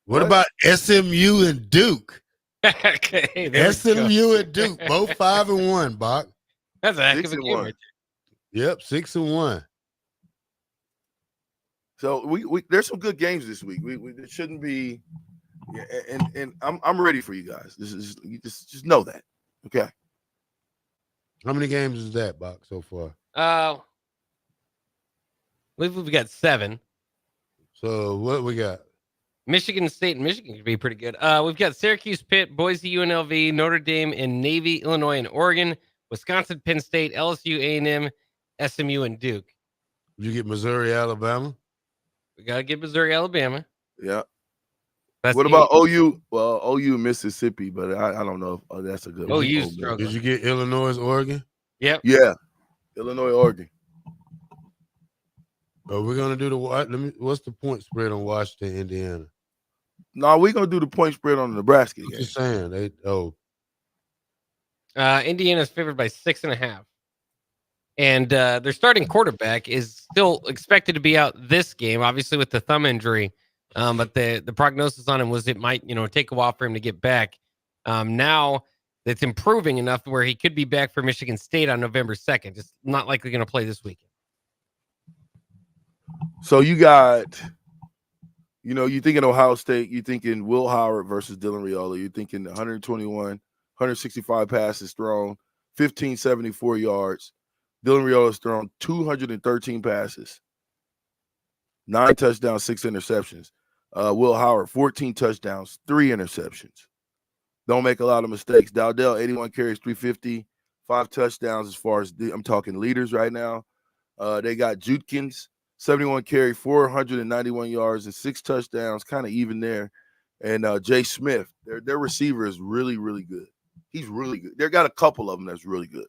[SPEAKER 11] What
[SPEAKER 13] What?
[SPEAKER 11] about SMU and Duke?
[SPEAKER 12] Okay, there we
[SPEAKER 11] SMU
[SPEAKER 12] go.
[SPEAKER 11] and Duke, both 5-1, Bach.
[SPEAKER 12] That's a heck of a game. Right
[SPEAKER 11] Yep, 6-1.
[SPEAKER 13] So we there's some good games this week. There shouldn't be, and I'm ready for you guys. This is you just know that, okay?
[SPEAKER 11] How many games is that, Bach, so far?
[SPEAKER 12] We've got 7.
[SPEAKER 11] So what we got?
[SPEAKER 12] Michigan State and Michigan could be pretty good. We've got Syracuse, Pitt, Boise, UNLV, Notre Dame, and Navy, Illinois, and Oregon. Wisconsin, Penn State, LSU, A&M, SMU, and Duke.
[SPEAKER 11] You get Missouri, Alabama.
[SPEAKER 12] We gotta get Missouri, Alabama.
[SPEAKER 13] Yeah.
[SPEAKER 12] That's
[SPEAKER 13] what about OU? Well, OU, Mississippi, but I don't know if that's a good one.
[SPEAKER 12] OU's
[SPEAKER 11] Did you get Illinois, Oregon?
[SPEAKER 12] Yep.
[SPEAKER 13] Yeah. Illinois, Oregon.
[SPEAKER 11] We're gonna do what's the point spread on Washington, Indiana?
[SPEAKER 13] No, we're gonna do the point spread on the Nebraska game.
[SPEAKER 11] Just saying.
[SPEAKER 12] Indiana's favored by 6.5. And their starting quarterback is still expected to be out this game, obviously with the thumb injury. But the prognosis on him was it might, take a while for him to get back. Now it's improving enough where he could be back for Michigan State on November 2nd. Just not likely going to play this weekend.
[SPEAKER 13] So you got, you thinking Ohio State, you thinking Will Howard versus Dylan Raiola, you're thinking 121, 165 passes thrown, 1,574 yards. Dylan Raiola's thrown 213 passes, 9 touchdowns, 6 interceptions. Will Howard, 14 touchdowns, 3 interceptions. Don't make a lot of mistakes. Dowdell, 81 carries, 350, 5 touchdowns as far as I'm talking leaders right now. They got Judkins, 71 carry, 491 yards, and 6 touchdowns, kind of even there. And Jay Smith, their receiver is really, really good. He's really good. They got a couple of them that's really good.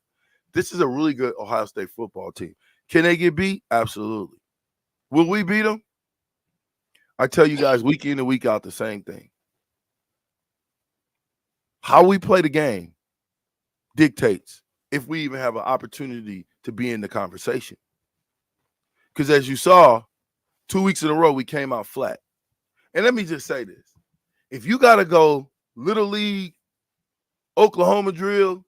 [SPEAKER 13] This is a really good Ohio State football team. Can they get beat? Absolutely. Will we beat them? I tell you guys week in and week out the same thing. How we play the game dictates if we even have an opportunity to be in the conversation. Because as you saw, 2 weeks in a row, we came out flat. And let me just say this. If you got to go Little League, Oklahoma drill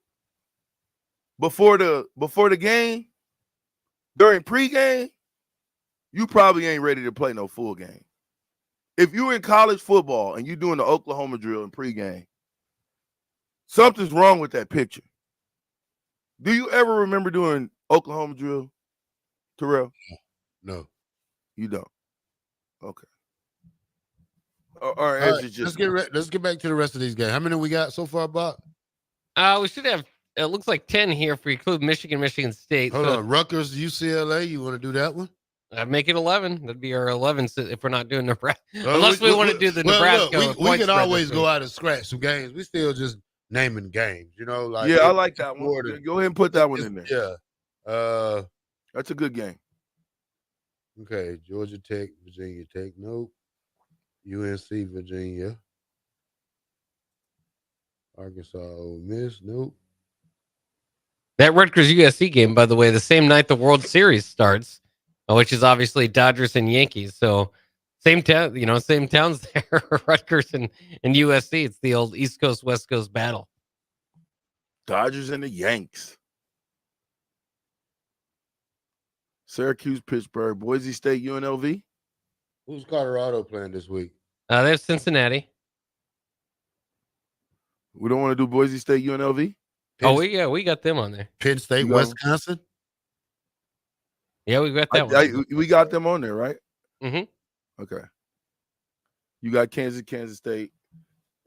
[SPEAKER 13] before the game, during pregame, you probably ain't ready to play no full game. If you're in college football and you're doing the Oklahoma drill in pregame, something's wrong with that picture. Do you ever remember doing Oklahoma drill, Terrell?
[SPEAKER 11] No.
[SPEAKER 13] You don't? Okay. All right,
[SPEAKER 11] let's get back to the rest of these games. How many we got so far, Bob?
[SPEAKER 12] We should have, it looks like 10 here if we include Michigan State.
[SPEAKER 11] Hold on. Rutgers, UCLA, you want to do that one?
[SPEAKER 12] I'd make it 11. That'd be our 11 if we're not doing Nebraska. Unless we want to do the Nebraska.
[SPEAKER 11] Look, we can always go out and scratch some games. We still just naming games, like.
[SPEAKER 13] Yeah, I like that one. Go ahead and put that one in there.
[SPEAKER 11] Yeah.
[SPEAKER 13] That's a good game.
[SPEAKER 11] Okay, Georgia Tech, Virginia Tech, nope. UNC, Virginia. Arkansas, Ole Miss, nope.
[SPEAKER 12] That Rutgers USC game, by the way, the same night the World Series starts, which is obviously Dodgers and Yankees. So same town, same towns there, Rutgers and USC. It's the old East Coast, West Coast battle.
[SPEAKER 13] Dodgers and the Yanks. Syracuse, Pittsburgh, Boise State, UNLV.
[SPEAKER 11] Who's Colorado playing this week?
[SPEAKER 12] They have Cincinnati.
[SPEAKER 13] We don't want to do Boise State, UNLV?
[SPEAKER 12] We got them on there.
[SPEAKER 11] Penn State, Wisconsin?
[SPEAKER 12] Yeah, we got that one.
[SPEAKER 13] We got them on there, right?
[SPEAKER 12] Mm-hmm.
[SPEAKER 13] Okay. You got Kansas State,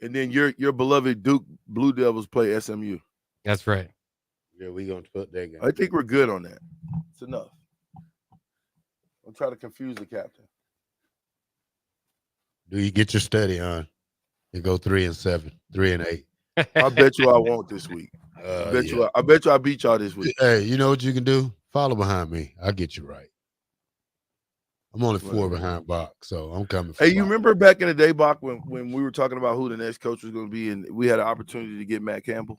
[SPEAKER 13] and then your beloved Duke Blue Devils play SMU.
[SPEAKER 12] That's right.
[SPEAKER 11] Yeah, we gonna put that game.
[SPEAKER 13] I think we're good on that. It's enough. Don't try to confuse the captain.
[SPEAKER 11] Do you get your study on and go 3-7, 3-8?
[SPEAKER 13] I bet you I won't this week. I bet you I beat y'all this week.
[SPEAKER 11] Hey, you know what you can do? Follow behind me. I'll get you right. I'm only 4 behind Bach, so I'm coming for
[SPEAKER 13] Hey, you
[SPEAKER 11] Bach.
[SPEAKER 13] remember back in the day, Bach, when we were talking about who the next coach was going to be, and we had an opportunity to get Matt Campbell?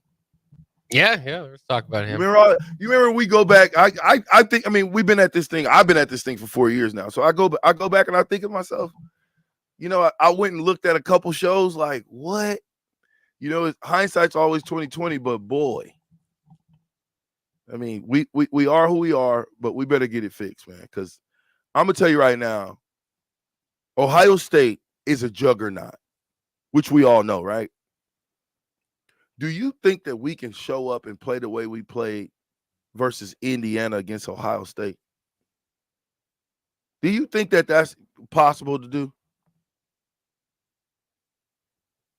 [SPEAKER 12] Yeah. Let's talk about him.
[SPEAKER 13] You remember we go back. I think. I mean, we've been at this thing. I've been at this thing for 4 years now. So I go back and I think of myself. You know, I went and looked at a couple shows. Like, what? You know, hindsight's always 20/20. But boy, I mean, we are who we are, but we better get it fixed, man. Because I'm gonna tell you right now, Ohio State is a juggernaut, which we all know, right? Do you think that we can show up and play the way we played versus Indiana against Ohio State? Do you think that that's possible to do?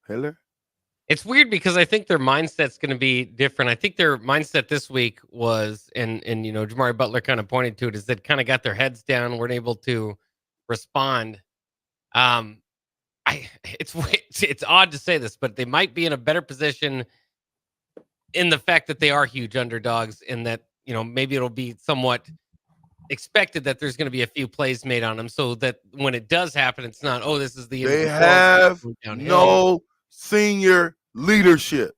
[SPEAKER 13] Hiller?
[SPEAKER 12] It's weird because I think their mindset's going to be different. I think their mindset this week was, and you know, Jamari Butler kind of pointed to it, is they kind of got their heads down, weren't able to respond. It's odd to say this, but they might be in a better position in the fact that they are huge underdogs, and that, you know, maybe it'll be somewhat expected that there's going to be a few plays made on them, so that when it does happen, it's not, oh, this is the end.
[SPEAKER 13] They
[SPEAKER 12] of the
[SPEAKER 13] have
[SPEAKER 12] downhill.
[SPEAKER 13] no senior leadership.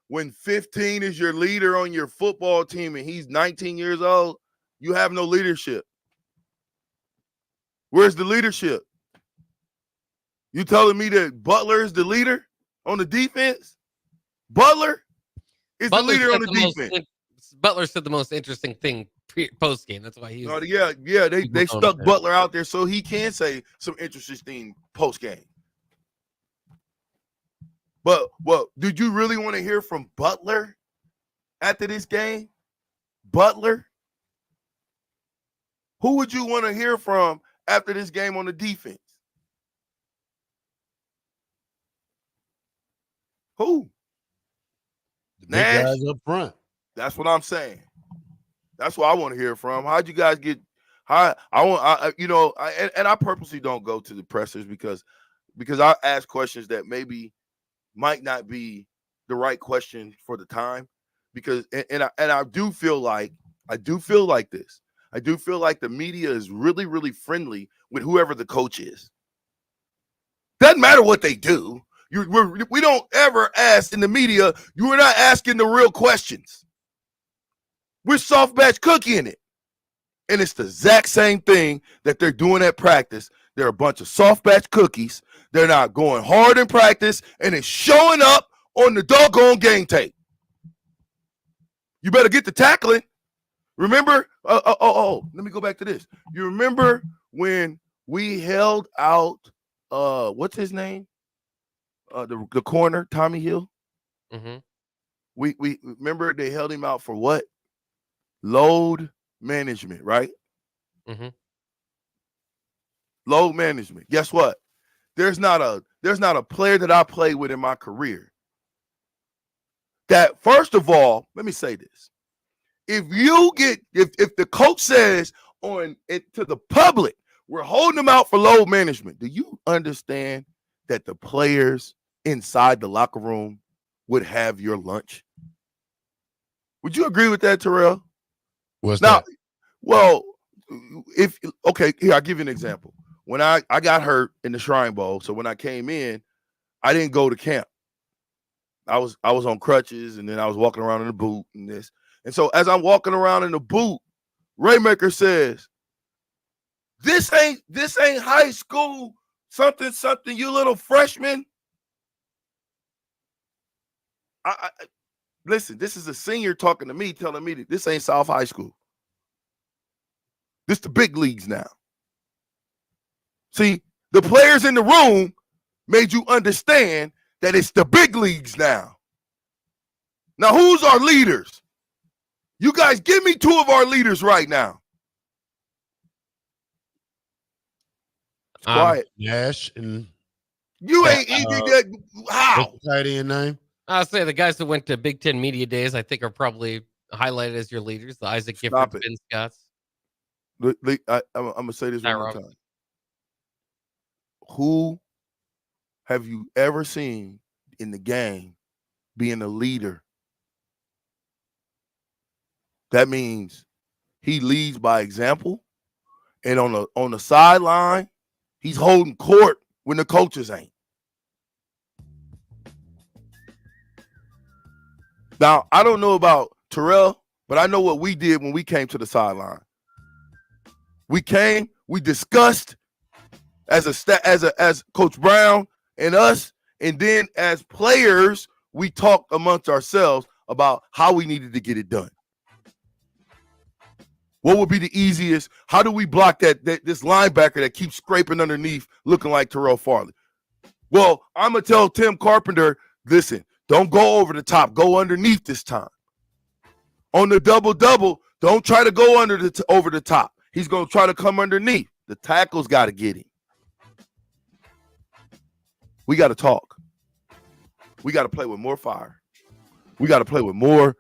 [SPEAKER 13] When 15 is your leader on your football team and he's 19 years old, you have no leadership. Where's the leadership? You telling me that Butler is the leader on the defense? Butler is the leader on the defense.
[SPEAKER 12] Butler said the most interesting thing post game. That's why he was.
[SPEAKER 13] They stuck Butler out there so he can say some interesting thing post game. But did you really want to hear from Butler after this game? Butler? Who would you want to hear from after this game on the defense? Who?
[SPEAKER 11] The big guys up front.
[SPEAKER 13] That's what I'm saying. That's what I want to hear from. How'd you guys get? I purposely don't go to the pressers because I ask questions that maybe might not be the right question for the time. Because I do feel like this. I do feel like the media is really, really friendly with whoever the coach is. Doesn't matter what they do. We don't ever ask in the media. You are not asking the real questions. We're soft batch cooking it. And it's the exact same thing that they're doing at practice. They're a bunch of soft batch cookies. They're not going hard in practice, and it's showing up on the doggone game tape. You better get the tackling. Remember? Let me go back to this. You remember when we held out, what's his name? The corner, Tommy Hill?
[SPEAKER 12] Mm-hmm.
[SPEAKER 13] We remember they held him out for what? Load management, right?
[SPEAKER 12] Mm-hmm.
[SPEAKER 13] Load management. Guess what? There's not a player that I played with in my career that, first of all, let me say this. If the coach says on it to the public, we're holding them out for load management, do you understand that the players inside the locker room would have your lunch? Would you agree with that, Terrell?
[SPEAKER 11] What's that?
[SPEAKER 13] Well, here, I'll give you an example. When I got hurt in the Shrine Bowl, so when I came in, I didn't go to camp. I was on crutches, and then I was walking around in the boot and this. And so as I'm walking around in the boot, Raymaker says, This ain't high school, something, you little freshman. I listen, this is a senior talking to me, telling me that this ain't South High School. This the big leagues now. See, the players in the room made you understand that it's the big leagues now. Now, who's our leaders? You guys give me two of our leaders right now. It's quiet.
[SPEAKER 11] Nash and
[SPEAKER 13] You ain't how?
[SPEAKER 11] What's the tight end name?
[SPEAKER 12] I'll say the guys that went to Big Ten Media Days, I think, are probably highlighted as your leaders. The Isaac Giffords, Ben Scotts.
[SPEAKER 13] I'm going to say this one more time. Who have you ever seen in the game being a leader? That means he leads by example, and on the sideline, he's holding court when the coaches ain't. Now, I don't know about Terrell, but I know what we did when we came to the sideline. We came, we discussed as Coach Brown and us, and then as players, we talked amongst ourselves about how we needed to get it done. What would be the easiest? How do we block this linebacker that keeps scraping underneath looking like Terrell Farley? Well, I'm going to tell Tim Carpenter, listen, don't go over the top. Go underneath this time. On the double-double, don't try to go over the top. He's going to try to come underneath. The tackle's got to get him. We got to talk. We got to play with more fire. We got to play with more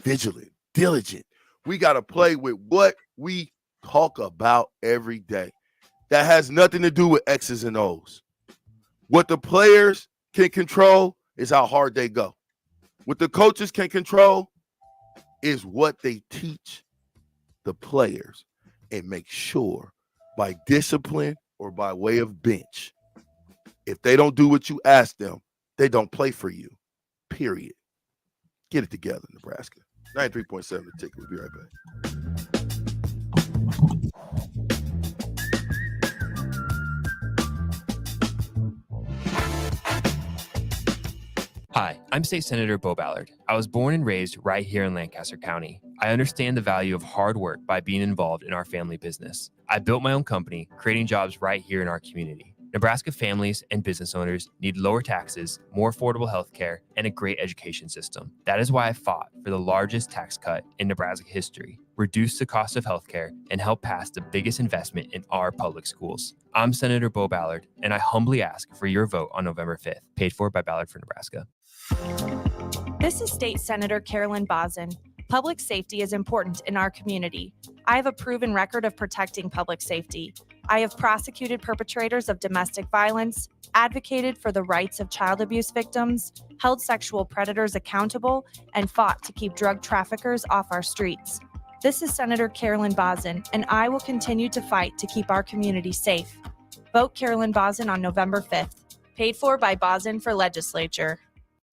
[SPEAKER 13] vigilant, diligent. We got to play with what we talk about every day. That has nothing to do with X's and O's. What the players can control is how hard they go. What the coaches can control is what they teach the players and make sure by discipline or by way of bench, if they don't do what you ask them, they don't play for you, period. Get it together, Nebraska. 93.7 The Ticket. We'll be right back.
[SPEAKER 15] Hi, I'm State Senator Bo Ballard. I was born and raised right here in Lancaster County. I understand the value of hard work by being involved in our family business. I built my own company, creating jobs right here in our community. Nebraska families and business owners need lower taxes, more affordable health care, and a great education system. That is why I fought for the largest tax cut in Nebraska history, reduce the cost of health care, and help pass the biggest investment in our public schools. I'm Senator Bo Ballard, and I humbly ask for your vote on November 5th. Paid for by Ballard for Nebraska.
[SPEAKER 16] This is State Senator Carolyn Bozin. Public safety is important in our community. I have a proven record of protecting public safety. I have prosecuted perpetrators of domestic violence, advocated for the rights of child abuse victims, held sexual predators accountable, and fought to keep drug traffickers off our streets. This is Senator Carolyn Bozin, and I will continue to fight to keep our community safe. Vote Carolyn Bozin on November 5th. Paid for by Bozin for Legislature.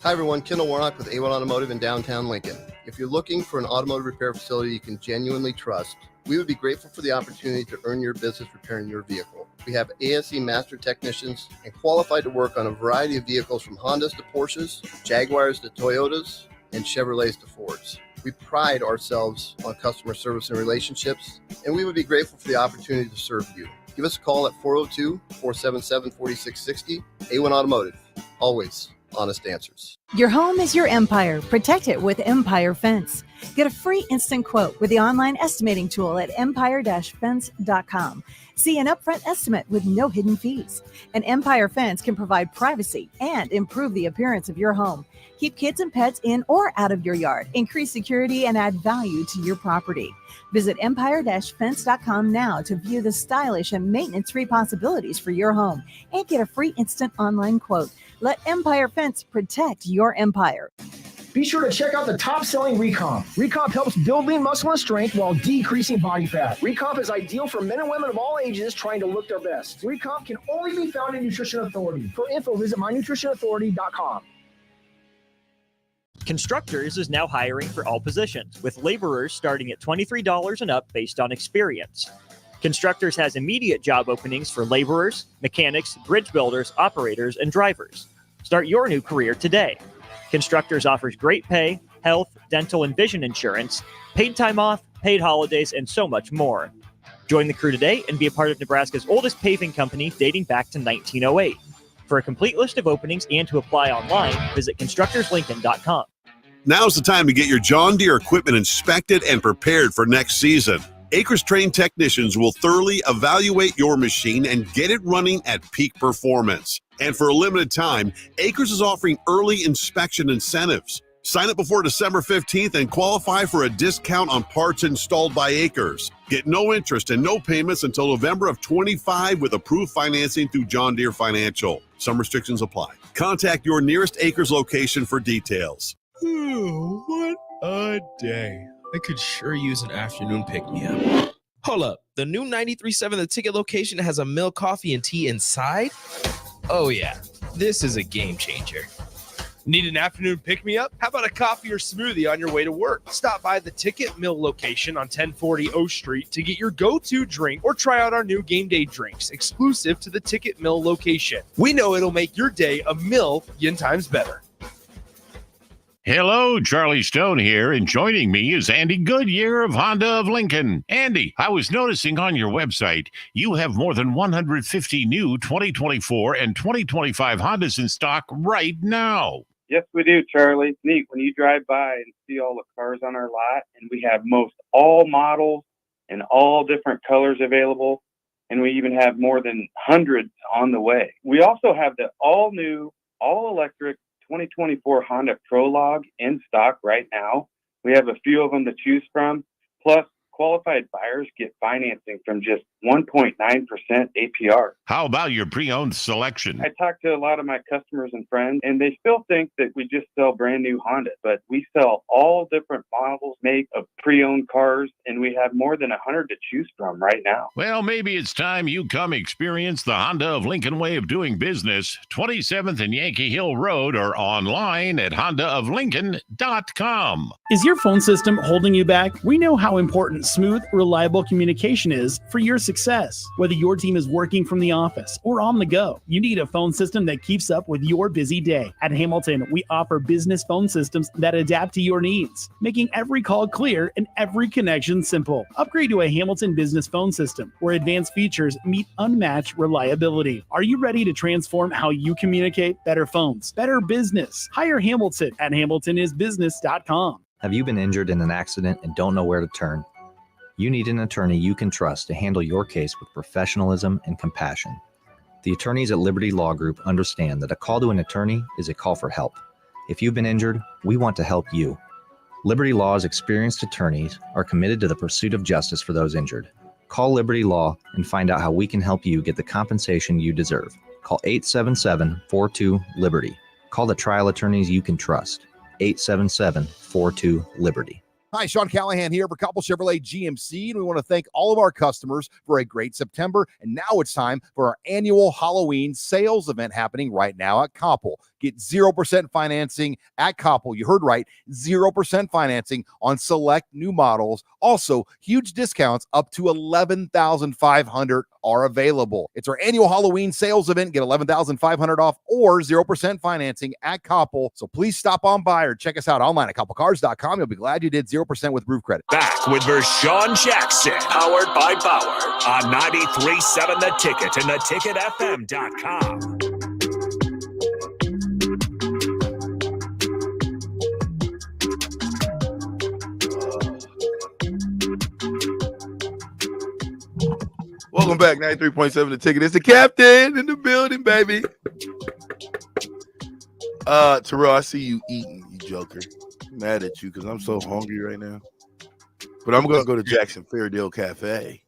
[SPEAKER 7] Hi, everyone. Kendall Warnock with A1 Automotive in downtown Lincoln. If you're looking for an automotive repair facility you can genuinely trust, we would be grateful for the opportunity to earn your business repairing your vehicle. We have ASE master technicians and qualified to work on a variety of vehicles from Hondas to Porsches, Jaguars to Toyotas, and Chevrolets to Fords. We pride ourselves on customer service and relationships, and we would be grateful for the opportunity to serve you. Give us a call at 402-477-4660. A1 Automotive. Always honest answers.
[SPEAKER 17] Your home is your empire. Protect it with Empire Fence. Get a free instant quote with the online estimating tool at empire-fence.com. See an upfront estimate with no hidden fees. An Empire Fence can provide privacy and improve the appearance of your home. Keep kids and pets in or out of your yard. Increase security and add value to your property. Visit empire-fence.com now to view the stylish and maintenance-free possibilities for your home and get a free instant online quote. Let Empire Fence protect your empire.
[SPEAKER 18] Be sure to check out the top-selling Recomp. Recomp helps build lean muscle and strength while decreasing body fat. Recomp is ideal for men and women of all ages trying to look their best. Recomp can only be found in Nutrition Authority. For info, visit mynutritionauthority.com.
[SPEAKER 26] Constructors is now hiring for all positions, with laborers starting at $23 and up based on experience. Constructors has immediate job openings for laborers, mechanics, bridge builders, operators, and drivers. Start your new career today. Constructors offers great pay, health, dental, and vision insurance, paid time off, paid holidays, and so much more. Join the crew today and be a part of Nebraska's oldest paving company dating back to 1908. For a complete list of openings and to apply online, visit constructorslincoln.com.
[SPEAKER 8] Now's the time to get your John Deere equipment inspected and prepared for next season. Acres trained technicians will thoroughly evaluate your machine and get it running at peak performance. And for a limited time, Acres is offering early inspection incentives. Sign up before December 15th and qualify for a discount on parts installed by Acres. Get no interest and no payments until November of 25 with approved financing through John Deere Financial. Some restrictions apply. Contact your nearest Acres location for details.
[SPEAKER 5] Ooh, what a day. I could sure use an afternoon pick-me-up. Hold up. The new 93.7 The Ticket location has a milk, coffee, and tea inside? Oh, yeah. This is a game changer. Need an afternoon pick-me-up? How about a coffee or smoothie on your way to work? Stop by the Ticket Mill location on 1040 O Street to get your go-to drink or try out our new game day drinks exclusive to the Ticket Mill location. We know it'll make your day a million times better.
[SPEAKER 10] Hello, Charlie Stone here, and joining me is Andy Goodyear of Honda of Lincoln. Andy, I was noticing on your website you have more than 150 new 2024 and 2025 Hondas in stock right now.
[SPEAKER 14] Yes, we do, Charlie. Neat when you drive by and see all the cars on our lot, and we have most all models and all different colors available, and we even have more than hundreds on the way. We also have the all-new, all-electric 2024 Honda Prologue in stock right now. We have a few of them to choose from. Plus, qualified buyers get financing from just 1.9% APR.
[SPEAKER 10] How about your pre-owned selection?
[SPEAKER 14] I talk to a lot of my customers and friends, and they still think that we just sell brand new Honda, but we sell all different models, make of pre-owned cars, and we have more than 100 to choose from right now.
[SPEAKER 10] Well, maybe it's time you come experience the Honda of Lincoln way of doing business. 27th and Yankee Hill Road, or online at hondaoflincoln.com.
[SPEAKER 3] Is your phone system holding you back? We know how important smooth, reliable communication is for your success. Whether your team is working from the office or on the go, you need a phone system that keeps up with your busy day. At Hamilton, we offer business phone systems that adapt to your needs, making every call clear and every connection simple. Upgrade to a Hamilton business phone system where advanced features meet unmatched reliability. Are you ready to transform how you communicate? Better phones, better business. Hire Hamilton at hamiltonisbusiness.com.
[SPEAKER 9] Have you been injured in an accident and don't know where to turn? You need an attorney you can trust to handle your case with professionalism and compassion. The attorneys at Liberty Law Group understand that a call to an attorney is a call for help. If you've been injured, we want to help you. Liberty Law's experienced attorneys are committed to the pursuit of justice for those injured. Call Liberty Law and find out how we can help you get the compensation you deserve. Call 877-42-LIBERTY. Call the trial attorneys you can trust. 877-42-LIBERTY.
[SPEAKER 19] Hi, Sean Callahan here for Koppel Chevrolet GMC, and we want to thank all of our customers for a great September. And now it's time for our annual Halloween sales event happening right now at Koppel. Get 0% financing at Koppel. You heard right, 0% financing on select new models. Also, huge discounts up to $11,500 are available. It's our annual Halloween sales event. Get $11,500 off or 0% financing at Koppel. So please stop on by or check us out online at koppelcars.com. You'll be glad you did 0% with roof credit.
[SPEAKER 2] Back with Vershawn Jackson, powered by Bauer on 93.7 The Ticket and theticketfm.com.
[SPEAKER 13] Welcome back, 93.7 The Ticket. It's the captain in the building, baby. Terrell, I see you eating, you joker. I'm mad at you because I'm so hungry right now. But I'm going to go to Jackson Fairdale Cafe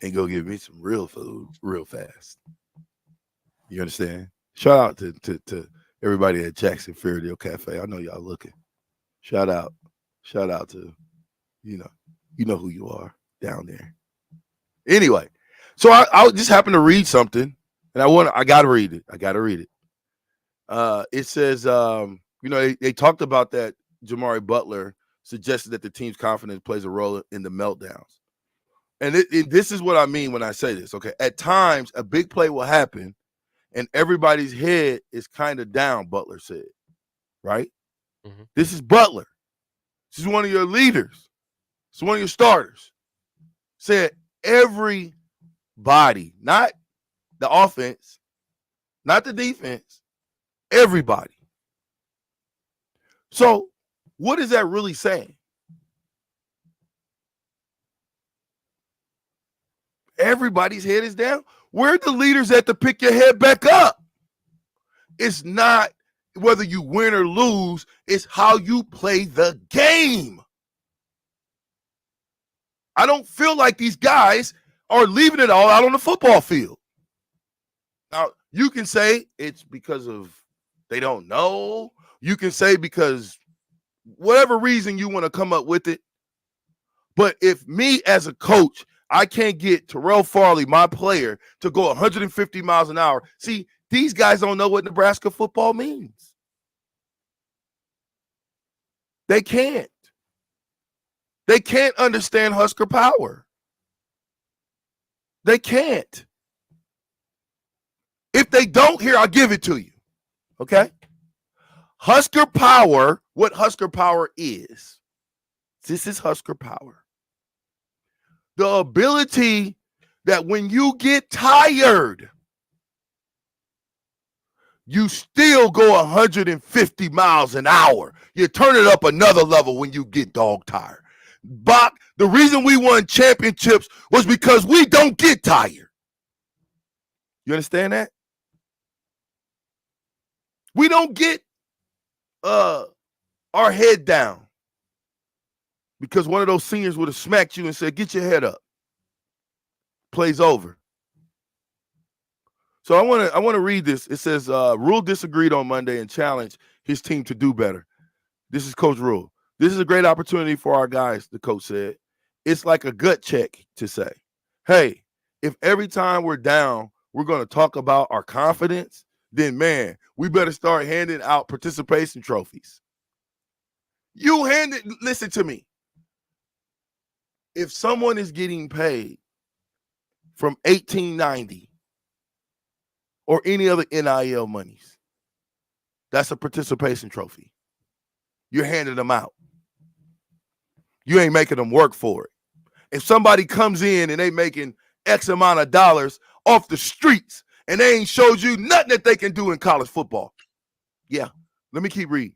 [SPEAKER 13] and go get me some real food real fast. You understand? Shout out to everybody at Jackson Fairdale Cafe. I know y'all looking. Shout out to, you know who you are down there. Anyway, so I just happened to read something, and I got to read it. It says, they talked about that Jamari Butler suggested that the team's confidence plays a role in the meltdowns. And this is what I mean when I say this, okay? At times, a big play will happen, and everybody's head is kind of down, Butler said, right? Mm-hmm. This is Butler. This is one of your leaders. This is one of your starters. Said everybody, not the offense, not the defense, everybody. So what is that really saying? Everybody's head is down. Where are the leaders at to pick your head back up? It's not whether you win or lose, it's how you play the game. I don't feel like these guys are leaving it all out on the football field. Now, you can say it's because of they don't know. You can say because whatever reason you want to come up with it. But if me as a coach, I can't get Terrell Farley, my player, to go 150 miles an hour. See, these guys don't know what Nebraska football means. They can't. They can't understand Husker power. They can't. If they don't, here, I'll give it to you. Okay? Husker power, what Husker power is. This is Husker power. The ability that when you get tired, you still go 150 miles an hour. You turn it up another level when you get dog tired. Bach, the reason we won championships was because we don't get tired. You understand that? We don't get our head down because one of those seniors would have smacked you and said, get your head up. Play's over. So I want to read this. It says, Rule disagreed on Monday and challenged his team to do better. This is Coach Rule. This is a great opportunity for our guys, the coach said. It's like a gut check to say, hey, if every time we're down, we're going to talk about our confidence, then, man, we better start handing out participation trophies. Listen to me. If someone is getting paid from 1890 or any other NIL monies, that's a participation trophy. You're handing them out. You ain't making them work for it. If somebody comes in and they making X amount of dollars off the streets and they ain't showed you nothing that they can do in college football. Yeah, let me keep reading.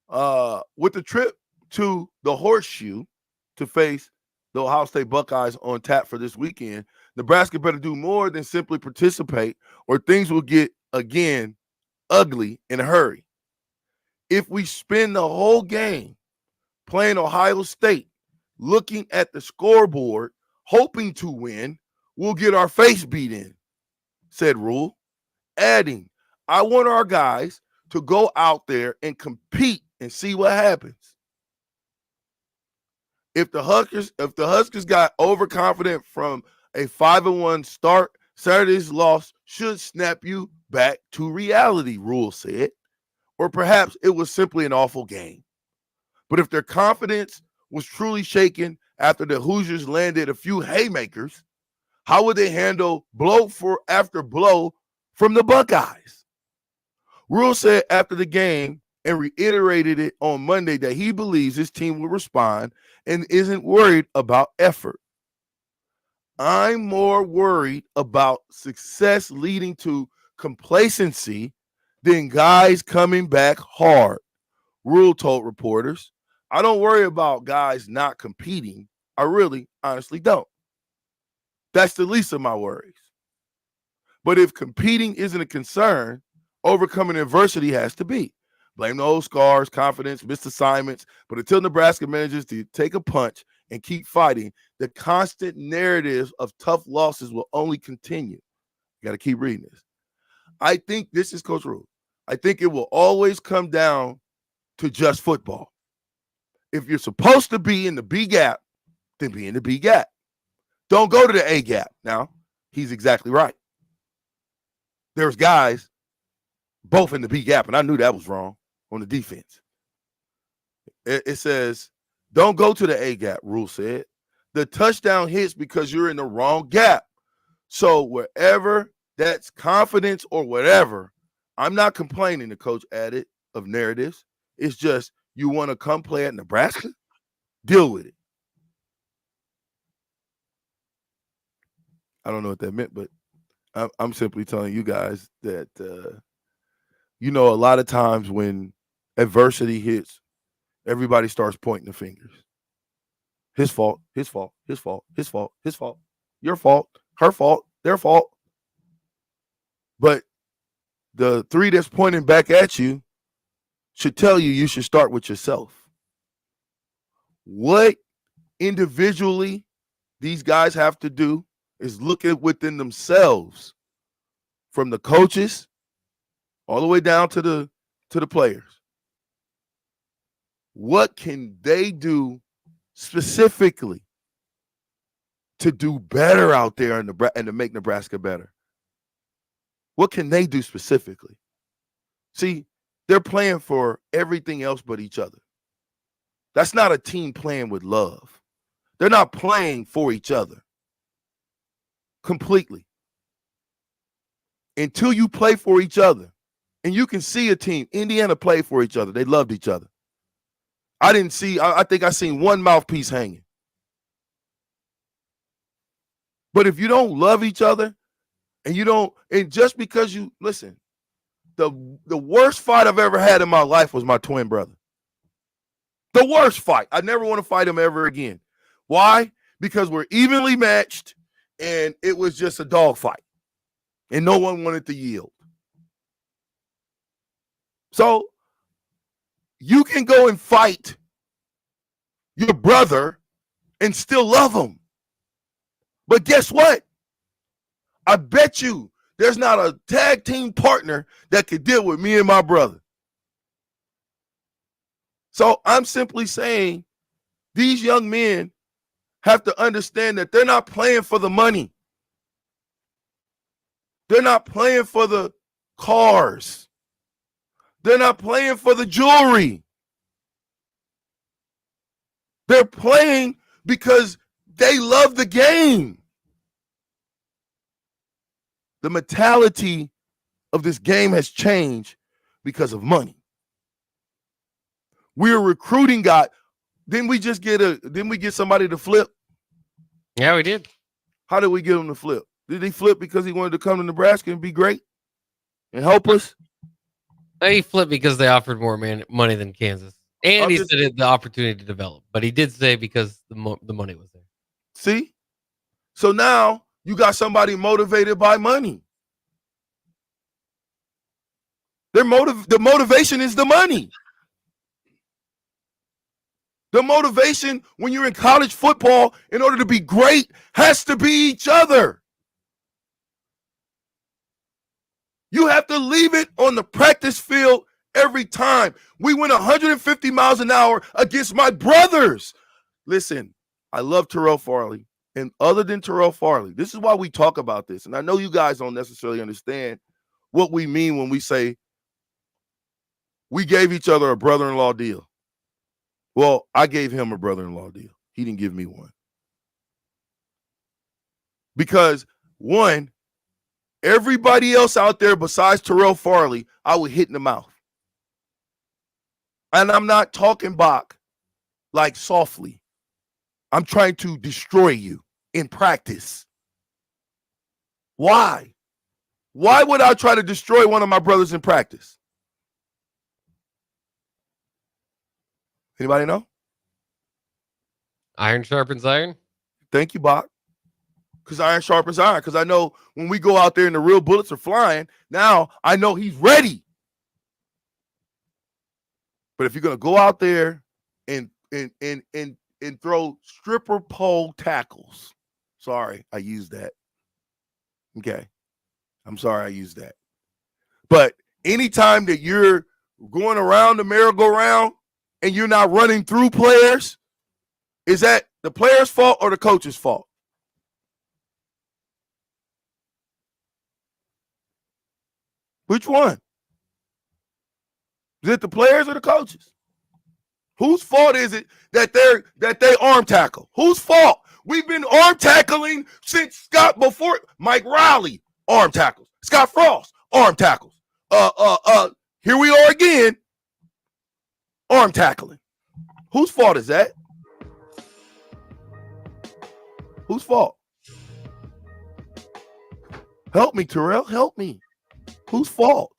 [SPEAKER 13] With the trip to the Horseshoe to face the Ohio State Buckeyes on tap for this weekend, Nebraska better do more than simply participate or things will get, again, ugly in a hurry. If we spend the whole game playing Ohio State, looking at the scoreboard, hoping to win, we'll get our face beat in, said Rule, adding, I want our guys to go out there and compete and see what happens. If the Huskers got overconfident from a 5-1 start, Saturday's loss should snap you back to reality, Rule said. Or perhaps it was simply an awful game. But if their confidence was truly shaken after the Hoosiers landed a few haymakers, how would they handle blow after blow from the Buckeyes? Rule said after the game and reiterated it on Monday that he believes his team will respond and isn't worried about effort. I'm more worried about success leading to complacency than guys coming back hard, Rule told reporters. I don't worry about guys not competing. I really, honestly don't. That's the least of my worries. But if competing isn't a concern, overcoming adversity has to be. Blame the old scars, confidence, missed assignments. But until Nebraska manages to take a punch and keep fighting, the constant narratives of tough losses will only continue. You got to keep reading this. I think this is Coach Rule. I think it will always come down to just football. If you're supposed to be in the B gap, then be in the B gap. Don't go to the A gap. Now, he's exactly right. There's guys both in the B gap, and I knew that was wrong on the defense. It says, don't go to the A gap, Rule said. The touchdown hits because you're in the wrong gap. So wherever that's confidence or whatever, I'm not complaining, the coach added, of narratives. It's just you want to come play at Nebraska? Deal with it. I don't know what that meant, but I'm simply telling you guys that, a lot of times when adversity hits, everybody starts pointing the fingers. His fault, his fault, his fault, his fault, his fault, your fault, her fault, their fault. But the three that's pointing back at you should tell you should start with yourself. What individually these guys have to do is look at within themselves, from the coaches all the way down to the players. What can they do specifically to do better out there and to make Nebraska better? What can they do specifically? See, they're playing for everything else but each other. That's not a team playing with love. They're not playing for each other completely. Until you play for each other, and you can see a team, Indiana played for each other. They loved each other. I think I seen one mouthpiece hanging. But if you don't love each other, and just because you, listen, the worst fight I've ever had in my life was my twin brother. The worst fight. I never want to fight him ever again. Why? Because we're evenly matched, and it was just a dog fight, and no one wanted to yield. So you can go and fight your brother and still love him. But guess what? I bet you there's not a tag team partner that could deal with me and my brother. So I'm simply saying these young men have to understand that they're not playing for the money. They're not playing for the cars. They're not playing for the jewelry. They're playing because they love the game. The mentality of this game has changed because of money. We're recruiting guy. Didn't we get somebody to flip?
[SPEAKER 12] Yeah, we did.
[SPEAKER 13] How did we get him to flip? Did he flip because he wanted to come to Nebraska and be great and help us?
[SPEAKER 12] He flipped because they offered more money than Kansas. And he said it had the opportunity to develop. But he did say because the money was there.
[SPEAKER 13] See? So now you got somebody motivated by money. The motivation is the money. The motivation when you're in college football in order to be great has to be each other. You have to leave it on the practice field every time. We went 150 miles an hour against my brothers. Listen, I love Terrell Farley. And other than Terrell Farley, this is why we talk about this. And I know you guys don't necessarily understand what we mean when we say we gave each other a brother-in-law deal. Well, I gave him a brother-in-law deal. He didn't give me one. Because, one, everybody else out there besides Terrell Farley, I would hit in the mouth. And I'm not talking Bach like softly. I'm trying to destroy you in practice. Why? Why would I try to destroy one of my brothers in practice? Anybody know?
[SPEAKER 12] Iron sharpens iron.
[SPEAKER 13] Thank you, Bach. Because iron sharpens iron. Because I know when we go out there and the real bullets are flying, now I know he's ready. But if you're going to go out there and throw stripper pole tackles, sorry, I used that. Okay. I'm sorry I used that. But anytime that you're going around the merry-go-round and you're not running through players, is that the player's fault or the coach's fault? Which one? Is it the players or the coaches? Whose fault is it that they arm tackle? Whose fault? We've been arm tackling since Scott before Mike Riley arm tackles. Scott Frost arm tackles. Here we are again. Arm tackling. Whose fault is that? Whose fault? Help me, Terrell. Help me. Whose fault?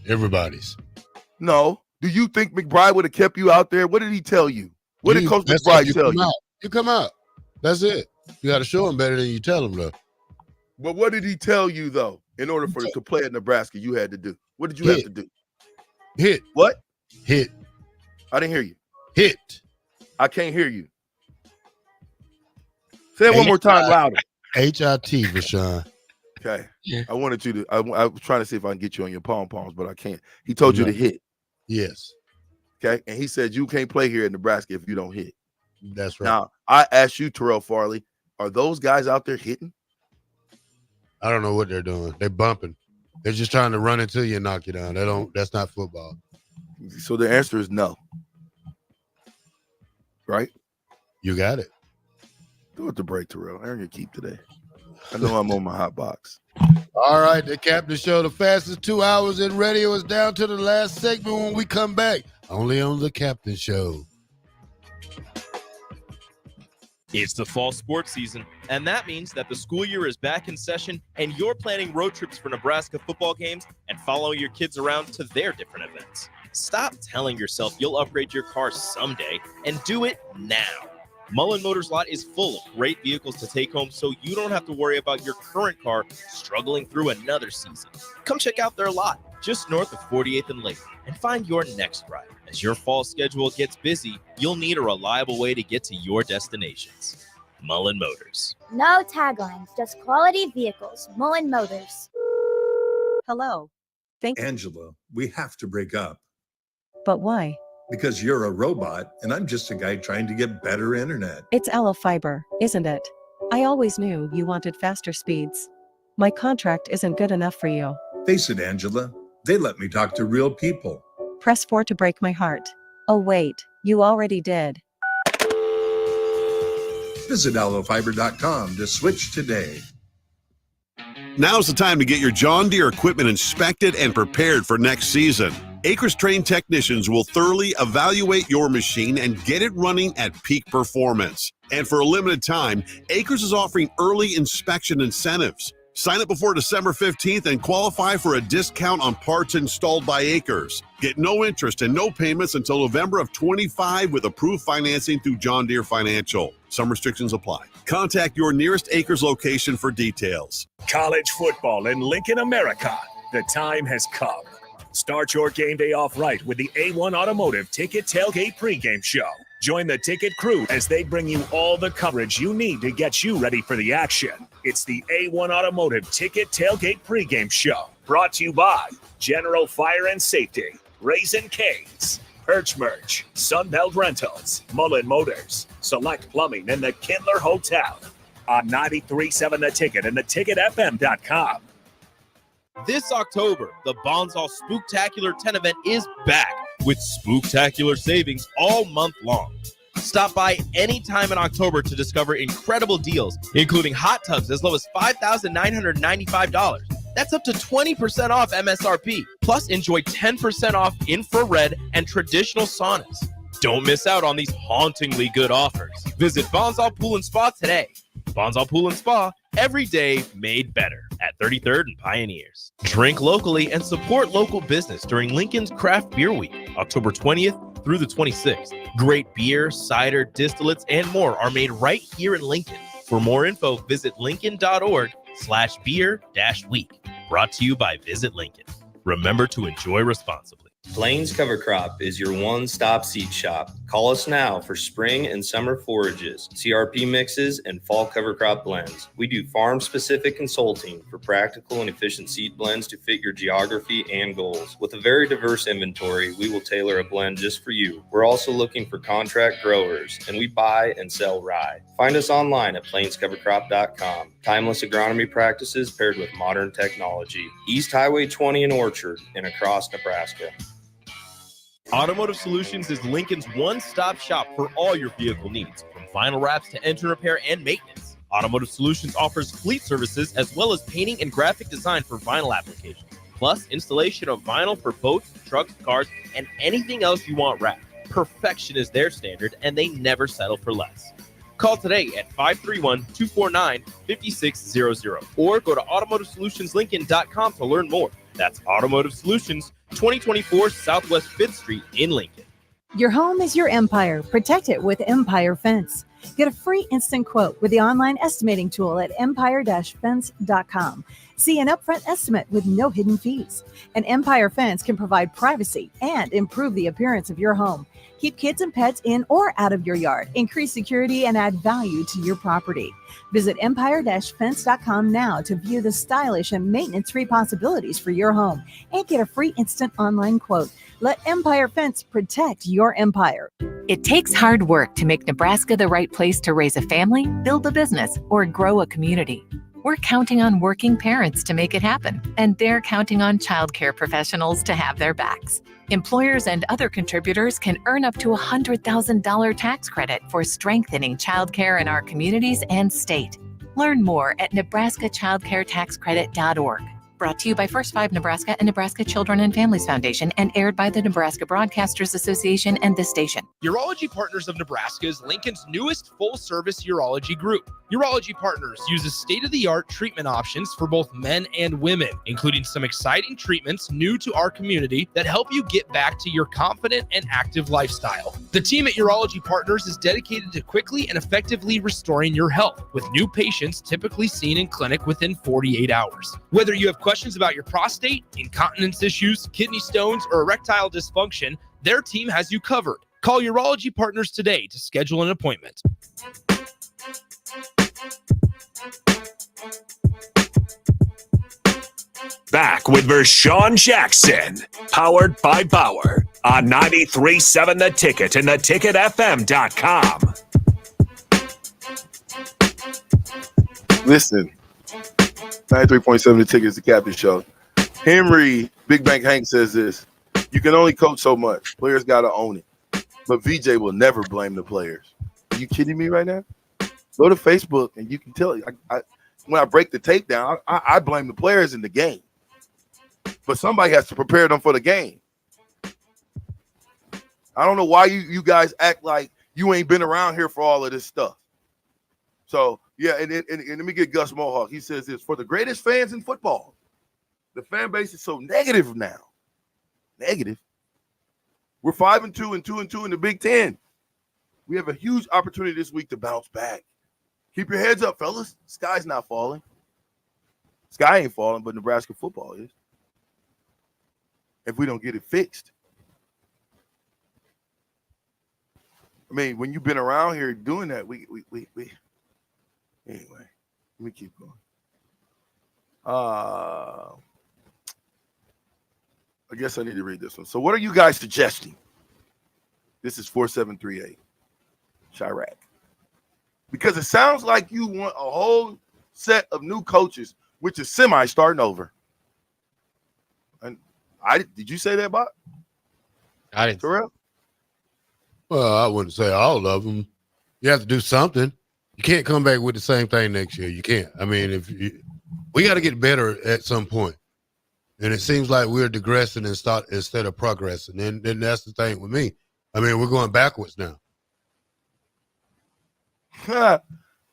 [SPEAKER 11] Everybody's.
[SPEAKER 13] No. Do you think McBride would have kept you out there? What did he tell you? What did Coach McBride tell you?
[SPEAKER 11] You come out. That's it. You got to show him better than you tell him, though.
[SPEAKER 13] But what did he tell you, though? in order for to play at Nebraska, you had to do? What did you have to do?
[SPEAKER 11] Hit.
[SPEAKER 13] What?
[SPEAKER 11] Hit.
[SPEAKER 13] I didn't hear you.
[SPEAKER 11] Hit.
[SPEAKER 13] I can't hear you. Say it one more time louder.
[SPEAKER 11] H-I-T, Rashawn.
[SPEAKER 13] Okay. I wanted you to, I was trying to see if I can get you on your pom-poms, but I can't. He told you to hit.
[SPEAKER 11] Yes.
[SPEAKER 13] Okay. And he said you can't play here in Nebraska if you don't hit.
[SPEAKER 11] That's right.
[SPEAKER 13] Now, I asked you, Terrell Farley, are those guys out there hitting?
[SPEAKER 11] I don't know what they're doing. They're bumping. They're just trying to run into you and knock you down. That's not football.
[SPEAKER 13] So the answer is no. Right?
[SPEAKER 11] You got it.
[SPEAKER 13] Throw it to break, Terrell. Earn your keep today. I know I'm on my hot box.
[SPEAKER 11] All right, the Captain Show, the fastest 2 hours in radio is down to the last segment when we come back. Only on the Captain Show.
[SPEAKER 6] It's the fall sports season, and that means that the school year is back in session and you're planning road trips for Nebraska football games and following your kids around to their different events. Stop telling yourself you'll upgrade your car someday and do it now. Mullen Motors lot is full of great vehicles to take home so you don't have to worry about your current car struggling through another season. Come check out their lot just north of 48th and Lake and find your next ride. As your fall schedule gets busy, you'll need a reliable way to get to your destinations. Mullen Motors.
[SPEAKER 4] No taglines, just quality vehicles. Mullen Motors.
[SPEAKER 20] Hello.
[SPEAKER 21] Angela, we have to break up.
[SPEAKER 20] But why?
[SPEAKER 21] Because you're a robot and I'm just a guy trying to get better internet.
[SPEAKER 20] It's Aloe Fiber, isn't it? I always knew you wanted faster speeds. My contract isn't good enough for you.
[SPEAKER 21] Face it, Angela, they let me talk to real people.
[SPEAKER 20] Press 4 to break my heart. Oh wait, you already did.
[SPEAKER 21] Visit aloefiber.com to switch today.
[SPEAKER 8] Now's the time to get your John Deere equipment inspected and prepared for next season. Acres trained technicians will thoroughly evaluate your machine and get it running at peak performance. And for a limited time, Acres is offering early inspection incentives. Sign up before December 15th and qualify for a discount on parts installed by Acres. Get no interest and no payments until November of 25 with approved financing through John Deere Financial. Some restrictions apply. Contact your nearest Acres location for details.
[SPEAKER 2] College football in Lincoln, America. The time has come. Start your game day off right with the A1 Automotive Ticket Tailgate pregame show. Join the ticket crew as they bring you all the coverage you need to get you ready for the action. It's the A1 Automotive Ticket Tailgate pregame show. Brought to you by General Fire and Safety, Raisin Canes, Perch Merch, Sunbelt Rentals, Mullen Motors, Select Plumbing, and the Kindler Hotel. On 93.7 The Ticket and theticketfm.com.
[SPEAKER 6] This October, the Bonsall Spooktacular 10 event is back with spooktacular savings all month long. Stop by anytime in October to discover incredible deals, including hot tubs as low as $5,995. That's up to 20% off MSRP. Plus, enjoy 10% off infrared and traditional saunas. Don't miss out on these hauntingly good offers. Visit Bonsall Pool and Spa today. Bonsall Pool and Spa, every day made better at 33rd and Pioneers. Drink locally and support local business during Lincoln's Craft Beer Week, October 20th through the 26th. Great beer, cider, distillates, and more are made right here in Lincoln. For more info, visit lincoln.org/beer-week. Brought to you by Visit Lincoln. Remember to enjoy responsibly.
[SPEAKER 22] Plains Cover Crop is your one-stop seed shop. Call us now for spring and summer forages, CRP mixes, and fall cover crop blends. We do farm-specific consulting for practical and efficient seed blends to fit your geography and goals. With a very diverse inventory, we will tailor a blend just for you. We're also looking for contract growers, and we buy and sell rye. Find us online at plainscovercrop.com. Timeless agronomy practices paired with modern technology. East Highway 20 in Orchard and across Nebraska.
[SPEAKER 6] Automotive Solutions is Lincoln's one-stop shop for all your vehicle needs, from vinyl wraps to engine repair and maintenance. Automotive Solutions offers fleet services as well as painting and graphic design for vinyl applications, plus installation of vinyl for boats, trucks, cars, and anything else you want wrapped. Perfection is their standard, and they never settle for less. Call today at 531-249-5600 or go to automotivesolutionslincoln.com to learn more. That's Automotive Solutions, 2024 Southwest 5th Street in Lincoln.
[SPEAKER 17] Your home is your empire. Protect it with Empire Fence. Get a free instant quote with the online estimating tool at empire-fence.com. See an upfront estimate with no hidden fees. An Empire Fence can provide privacy and improve the appearance of your home. Keep kids and pets in or out of your yard, increase security, and add value to your property. Visit empire-fence.com now to view the stylish and maintenance-free possibilities for your home and get a free instant online quote. Let Empire Fence protect your empire.
[SPEAKER 1] It takes hard work to make Nebraska the right place to raise a family, build a business, or grow a community. We're counting on working parents to make it happen, and they're counting on childcare professionals to have their backs. Employers and other contributors can earn up to a $100,000 tax credit for strengthening childcare in our communities and state. Learn more at nebraskachildcaretaxcredit.org. Brought to you by First 5 Nebraska and Nebraska Children and Families Foundation and aired by the Nebraska Broadcasters Association and this station.
[SPEAKER 5] Urology Partners of Nebraska is Lincoln's newest full-service urology group. Urology Partners uses state-of-the-art treatment options for both men and women, including some exciting treatments new to our community that help you get back to your confident and active lifestyle. The team at Urology Partners is dedicated to quickly and effectively restoring your health, with new patients typically seen in clinic within 48 hours. Whether you have questions about your prostate, incontinence issues, kidney stones, or erectile dysfunction, their team has you covered. Call Urology Partners today to schedule an appointment.
[SPEAKER 2] Back with Vershawn Jackson, powered by Bauer on 93.7 The Ticket and theticketfm.com.
[SPEAKER 13] Listen, 93.7 The Ticket is the Captain Show. Henry, Big Bank Hank says this: you can only coach so much. Players got to own it. But VJ will never blame the players. Are you kidding me right now? Go to Facebook and you can tell. When I break the tape down, I blame the players in the game. But somebody has to prepare them for the game. I don't know why you guys act like you ain't been around here for all of this stuff. So, yeah, and let me get Gus Mohawk. He says this: for the greatest fans in football, the fan base is so negative now. Negative. We're 5-2 and 2-2 in the Big Ten. We have a huge opportunity this week to bounce back. Keep your heads up, fellas. Sky's not falling. Sky ain't falling, but Nebraska football is. If we don't get it fixed. I mean, when you've been around here doing that, we anyway, let me keep going. I guess I need to read this one. So what are you guys suggesting? This is 4738. Chirac. Because it sounds like you want a whole set of new coaches, which is starting over. And did you say that, Bob?
[SPEAKER 12] I didn't.
[SPEAKER 13] Terrell?
[SPEAKER 11] Well, I wouldn't say all of them. You have to do something. You can't come back with the same thing next year. You can't. I mean, we got to get better at some point. And it seems like we're digressing instead of progressing. And that's the thing with me. I mean, we're going backwards now.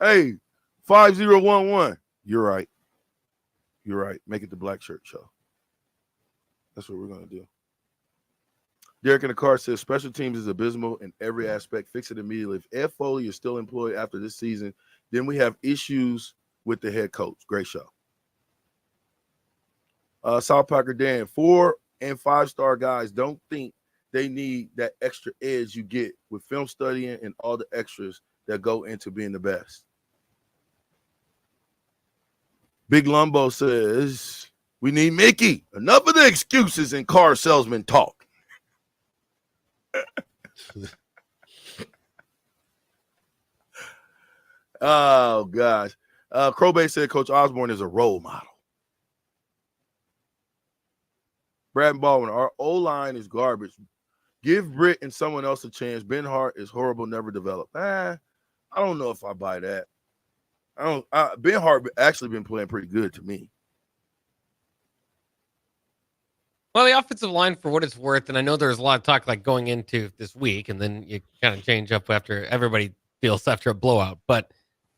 [SPEAKER 13] Hey, 5011. You're right. You're right. Make it the Black Shirt Show. That's what we're going to do. Derek in the car says special teams is abysmal in every aspect. Fix it immediately. If Ed Foley is still employed after this season, then we have issues with the head coach. Great show. South Parker Dan, 4- and 5-star guys don't think they need that extra edge you get with film studying and all the extras that go into being the best. Big Lumbo says, we need Mickey. Enough of the excuses and car salesman talk. Oh, gosh. Crowbay said Coach Osborne is a role model. Brad Baldwin, our O-line is garbage. Give Britt and someone else a chance. Ben Hart is horrible, never developed. I don't know if I buy that. Ben Hart actually been playing pretty good to me.
[SPEAKER 12] Well, the offensive line, for what it's worth, and I know there's a lot of talk like going into this week, and then you kind of change up after everybody feels after a blowout, but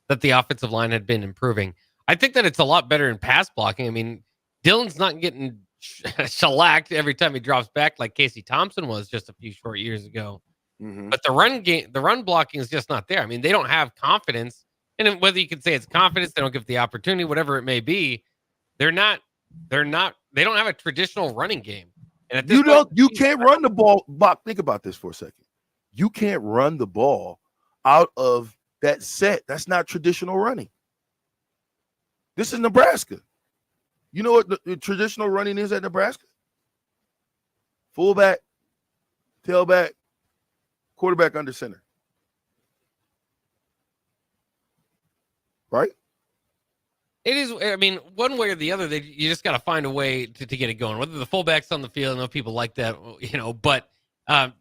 [SPEAKER 12] that the offensive line had been improving. I think that it's a lot better in pass blocking. I mean, Dylan's not getting shellacked every time he drops back like Casey Thompson was just a few short years ago.
[SPEAKER 13] Mm-hmm.
[SPEAKER 12] But the run blocking is just not there. I mean, they don't have confidence. And whether you can say it's confidence, they don't give the opportunity, whatever it may be. They don't have a traditional running game. And at this
[SPEAKER 13] You
[SPEAKER 12] point,
[SPEAKER 13] don't. You can't run the ball. Bach, think about this for a second. You can't run the ball out of that set. That's not traditional running. This is Nebraska. You know what the traditional running is at Nebraska? Fullback, tailback, quarterback under center. Right?
[SPEAKER 12] it is. I mean, one way or the other, you just got to find a way to get it going. Whether the fullback's on the field, I know people like that, but I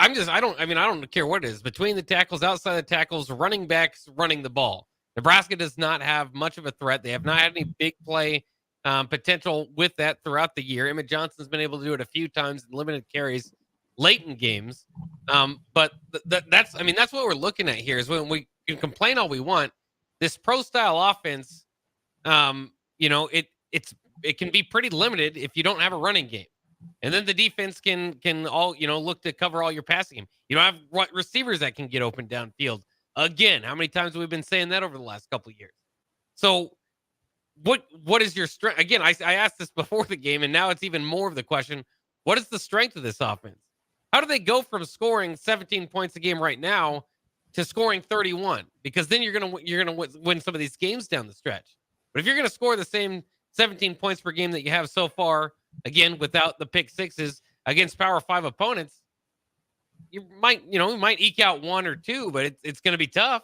[SPEAKER 12] don't care what it is. Between the tackles, outside the tackles, running backs running the ball. Nebraska does not have much of a threat. They have not had any big play potential with that throughout the year. Emmett Johnson's been able to do it a few times in limited carries late in games. But that's what we're looking at here is when we can complain all we want. This pro style offense, it can be pretty limited if you don't have a running game. And then the defense can all, look to cover all your passing game. You don't have receivers that can get open downfield. Again, how many times have we been saying that over the last couple of years? So what is your strength? Again, I asked this before the game, and now it's even more of the question. What is the strength of this offense? How do they go from scoring 17 points a game right now to scoring 31? Because then you're gonna win some of these games down the stretch. But if you're gonna score the same 17 points per game that you have so far, again without the pick sixes against Power 5 opponents, you might eke out one or two, but it's going to be tough.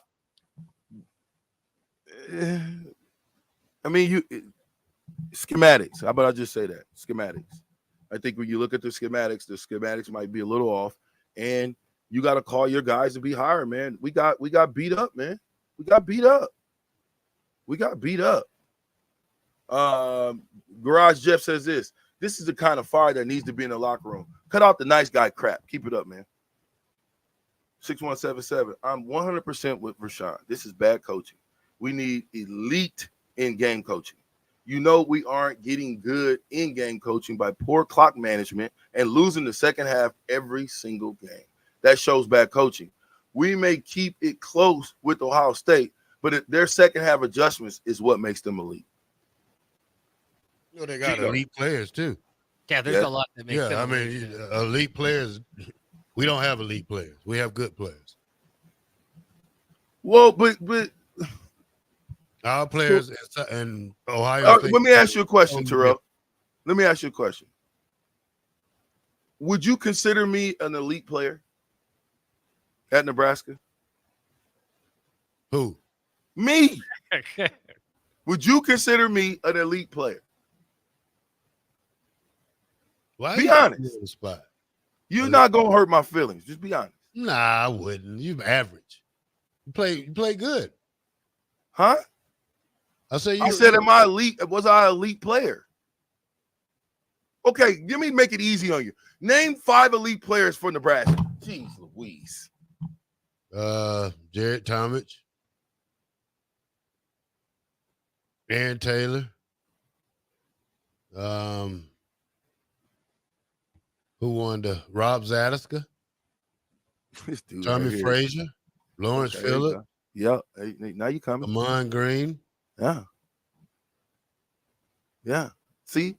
[SPEAKER 13] I mean, schematics. How about I just say that? Schematics. I think when you look at the schematics might be a little off, and you got to call your guys to be higher, man. We got beat up, man. We got beat up. Garage Jeff says this is the kind of fire that needs to be in the locker room. Cut out the nice guy crap. Keep it up, man. 6177. I'm 100% with Rashawn. This is bad coaching. We need elite in-game coaching. We aren't getting good in-game coaching by poor clock management and losing the second half every single game. That shows bad coaching. We may keep it close with Ohio State, but their second half adjustments is what makes them elite.
[SPEAKER 11] They got elite players too.
[SPEAKER 12] Yeah, there's a lot that makes them elite.
[SPEAKER 11] Elite players. We don't have elite players. We have good players.
[SPEAKER 13] Well, but
[SPEAKER 11] our players in Ohio State.
[SPEAKER 13] Let me ask you a question, Terrell. Let me ask you a question. Would you consider me an elite player at Nebraska?
[SPEAKER 11] Who?
[SPEAKER 13] Me. Would you consider me an elite player?
[SPEAKER 11] Why
[SPEAKER 13] be honest. You're not gonna hurt my feelings. Just be honest.
[SPEAKER 11] Nah, I wouldn't. You average. You play good.
[SPEAKER 13] Huh?
[SPEAKER 11] I said,
[SPEAKER 13] am I elite? Was I an elite player? Okay, make it easy on you. Name 5 elite players for Nebraska. Jeez Louise.
[SPEAKER 11] Jared Talmadge, Aaron Taylor, who won the Rob Zadiska, Tommy Frazier, Lawrence Phillip.
[SPEAKER 13] Yeah, now you coming.
[SPEAKER 11] Amon Green.
[SPEAKER 13] Yeah. See,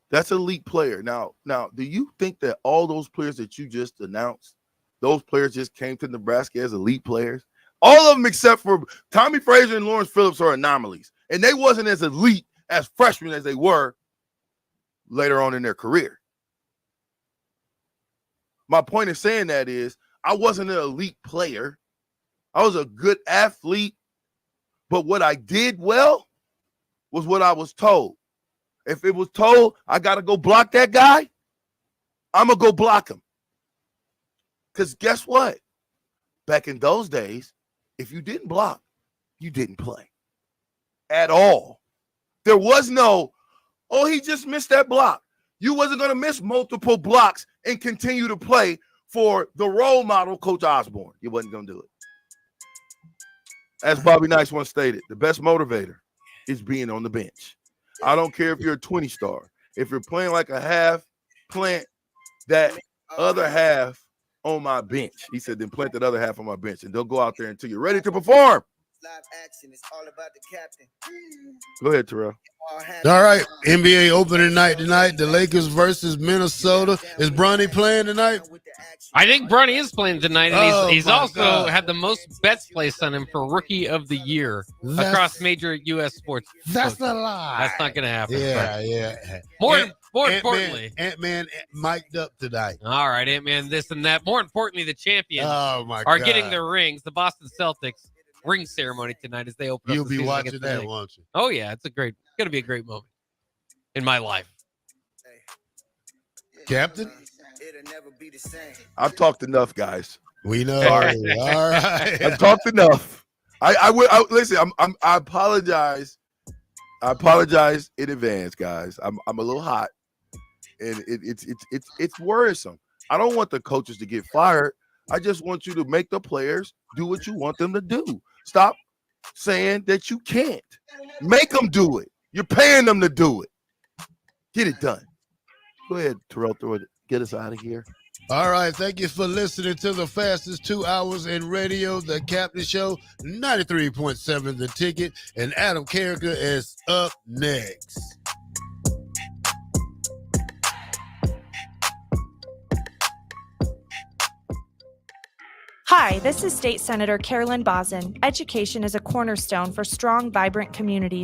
[SPEAKER 13] that's an elite player. Now, do you think that all those players that you just announced, those players just came to Nebraska as elite players? All of them except for Tommy Frazier and Lawrence Phillips are anomalies. And they wasn't as elite as freshmen as they were later on in their career. My point of saying that is I wasn't an elite player. I was a good athlete. But what I did well was what I was told. If it was told I got to go block that guy, I'm going to go block him. Because guess what? Back in those days, if you didn't block, you didn't play at all. There was no, he just missed that block. You wasn't going to miss multiple blocks and continue to play for the role model, Coach Osborne. You wasn't going to do it. As Bobby Nice once stated, the best motivator is being on the bench. I don't care if you're a 20-star. If you're playing like a half, plant that other half on my bench. He said, then plant that other half on my bench, and they'll go out there until you're ready to perform. Go ahead, Terrell.
[SPEAKER 11] All right, NBA opening night tonight. The Lakers versus Minnesota. Is Bronny playing tonight?
[SPEAKER 7] I think Bronny is playing tonight, and he's
[SPEAKER 11] my
[SPEAKER 7] also
[SPEAKER 11] God.
[SPEAKER 7] had the most bets placed on him for Rookie of the Year across major U.S. sports.
[SPEAKER 11] That's
[SPEAKER 7] books.
[SPEAKER 11] a lie.
[SPEAKER 7] That's not going to happen.
[SPEAKER 11] Yeah,
[SPEAKER 7] but
[SPEAKER 11] yeah.
[SPEAKER 7] More importantly,
[SPEAKER 11] Ant-Man mic'd up tonight.
[SPEAKER 7] all right, Ant-Man, this and that. More importantly, the champions
[SPEAKER 11] Oh, my
[SPEAKER 7] are
[SPEAKER 11] God.
[SPEAKER 7] getting their rings. The Boston Celtics ring ceremony tonight as they open up
[SPEAKER 11] You'll
[SPEAKER 7] the
[SPEAKER 11] be
[SPEAKER 7] season
[SPEAKER 11] watching
[SPEAKER 7] against the
[SPEAKER 11] that,
[SPEAKER 7] Knicks.
[SPEAKER 11] won't you?
[SPEAKER 7] Oh yeah, it's going to be a great moment in my life.
[SPEAKER 11] Captain?
[SPEAKER 13] I've talked enough, guys.
[SPEAKER 11] We know.
[SPEAKER 13] Sorry.
[SPEAKER 11] All right.
[SPEAKER 13] I've talked enough. I listen. I apologize. I apologize in advance, guys. I'm a little hot, and it's worrisome. I don't want the coaches to get fired. I just want you to make the players do what you want them to do. Stop saying that you can't. Make them do it. You're paying them to do it. Get it done. Go ahead, Terrell. Get us out of here.
[SPEAKER 11] All right. Thank you for listening to the fastest 2 hours in radio, The Captain Show, 93.7 The Ticket, and Adam Carricker is up next.
[SPEAKER 15] Hi, this is State Senator Carolyn Bosson. Education is a cornerstone for strong, vibrant communities.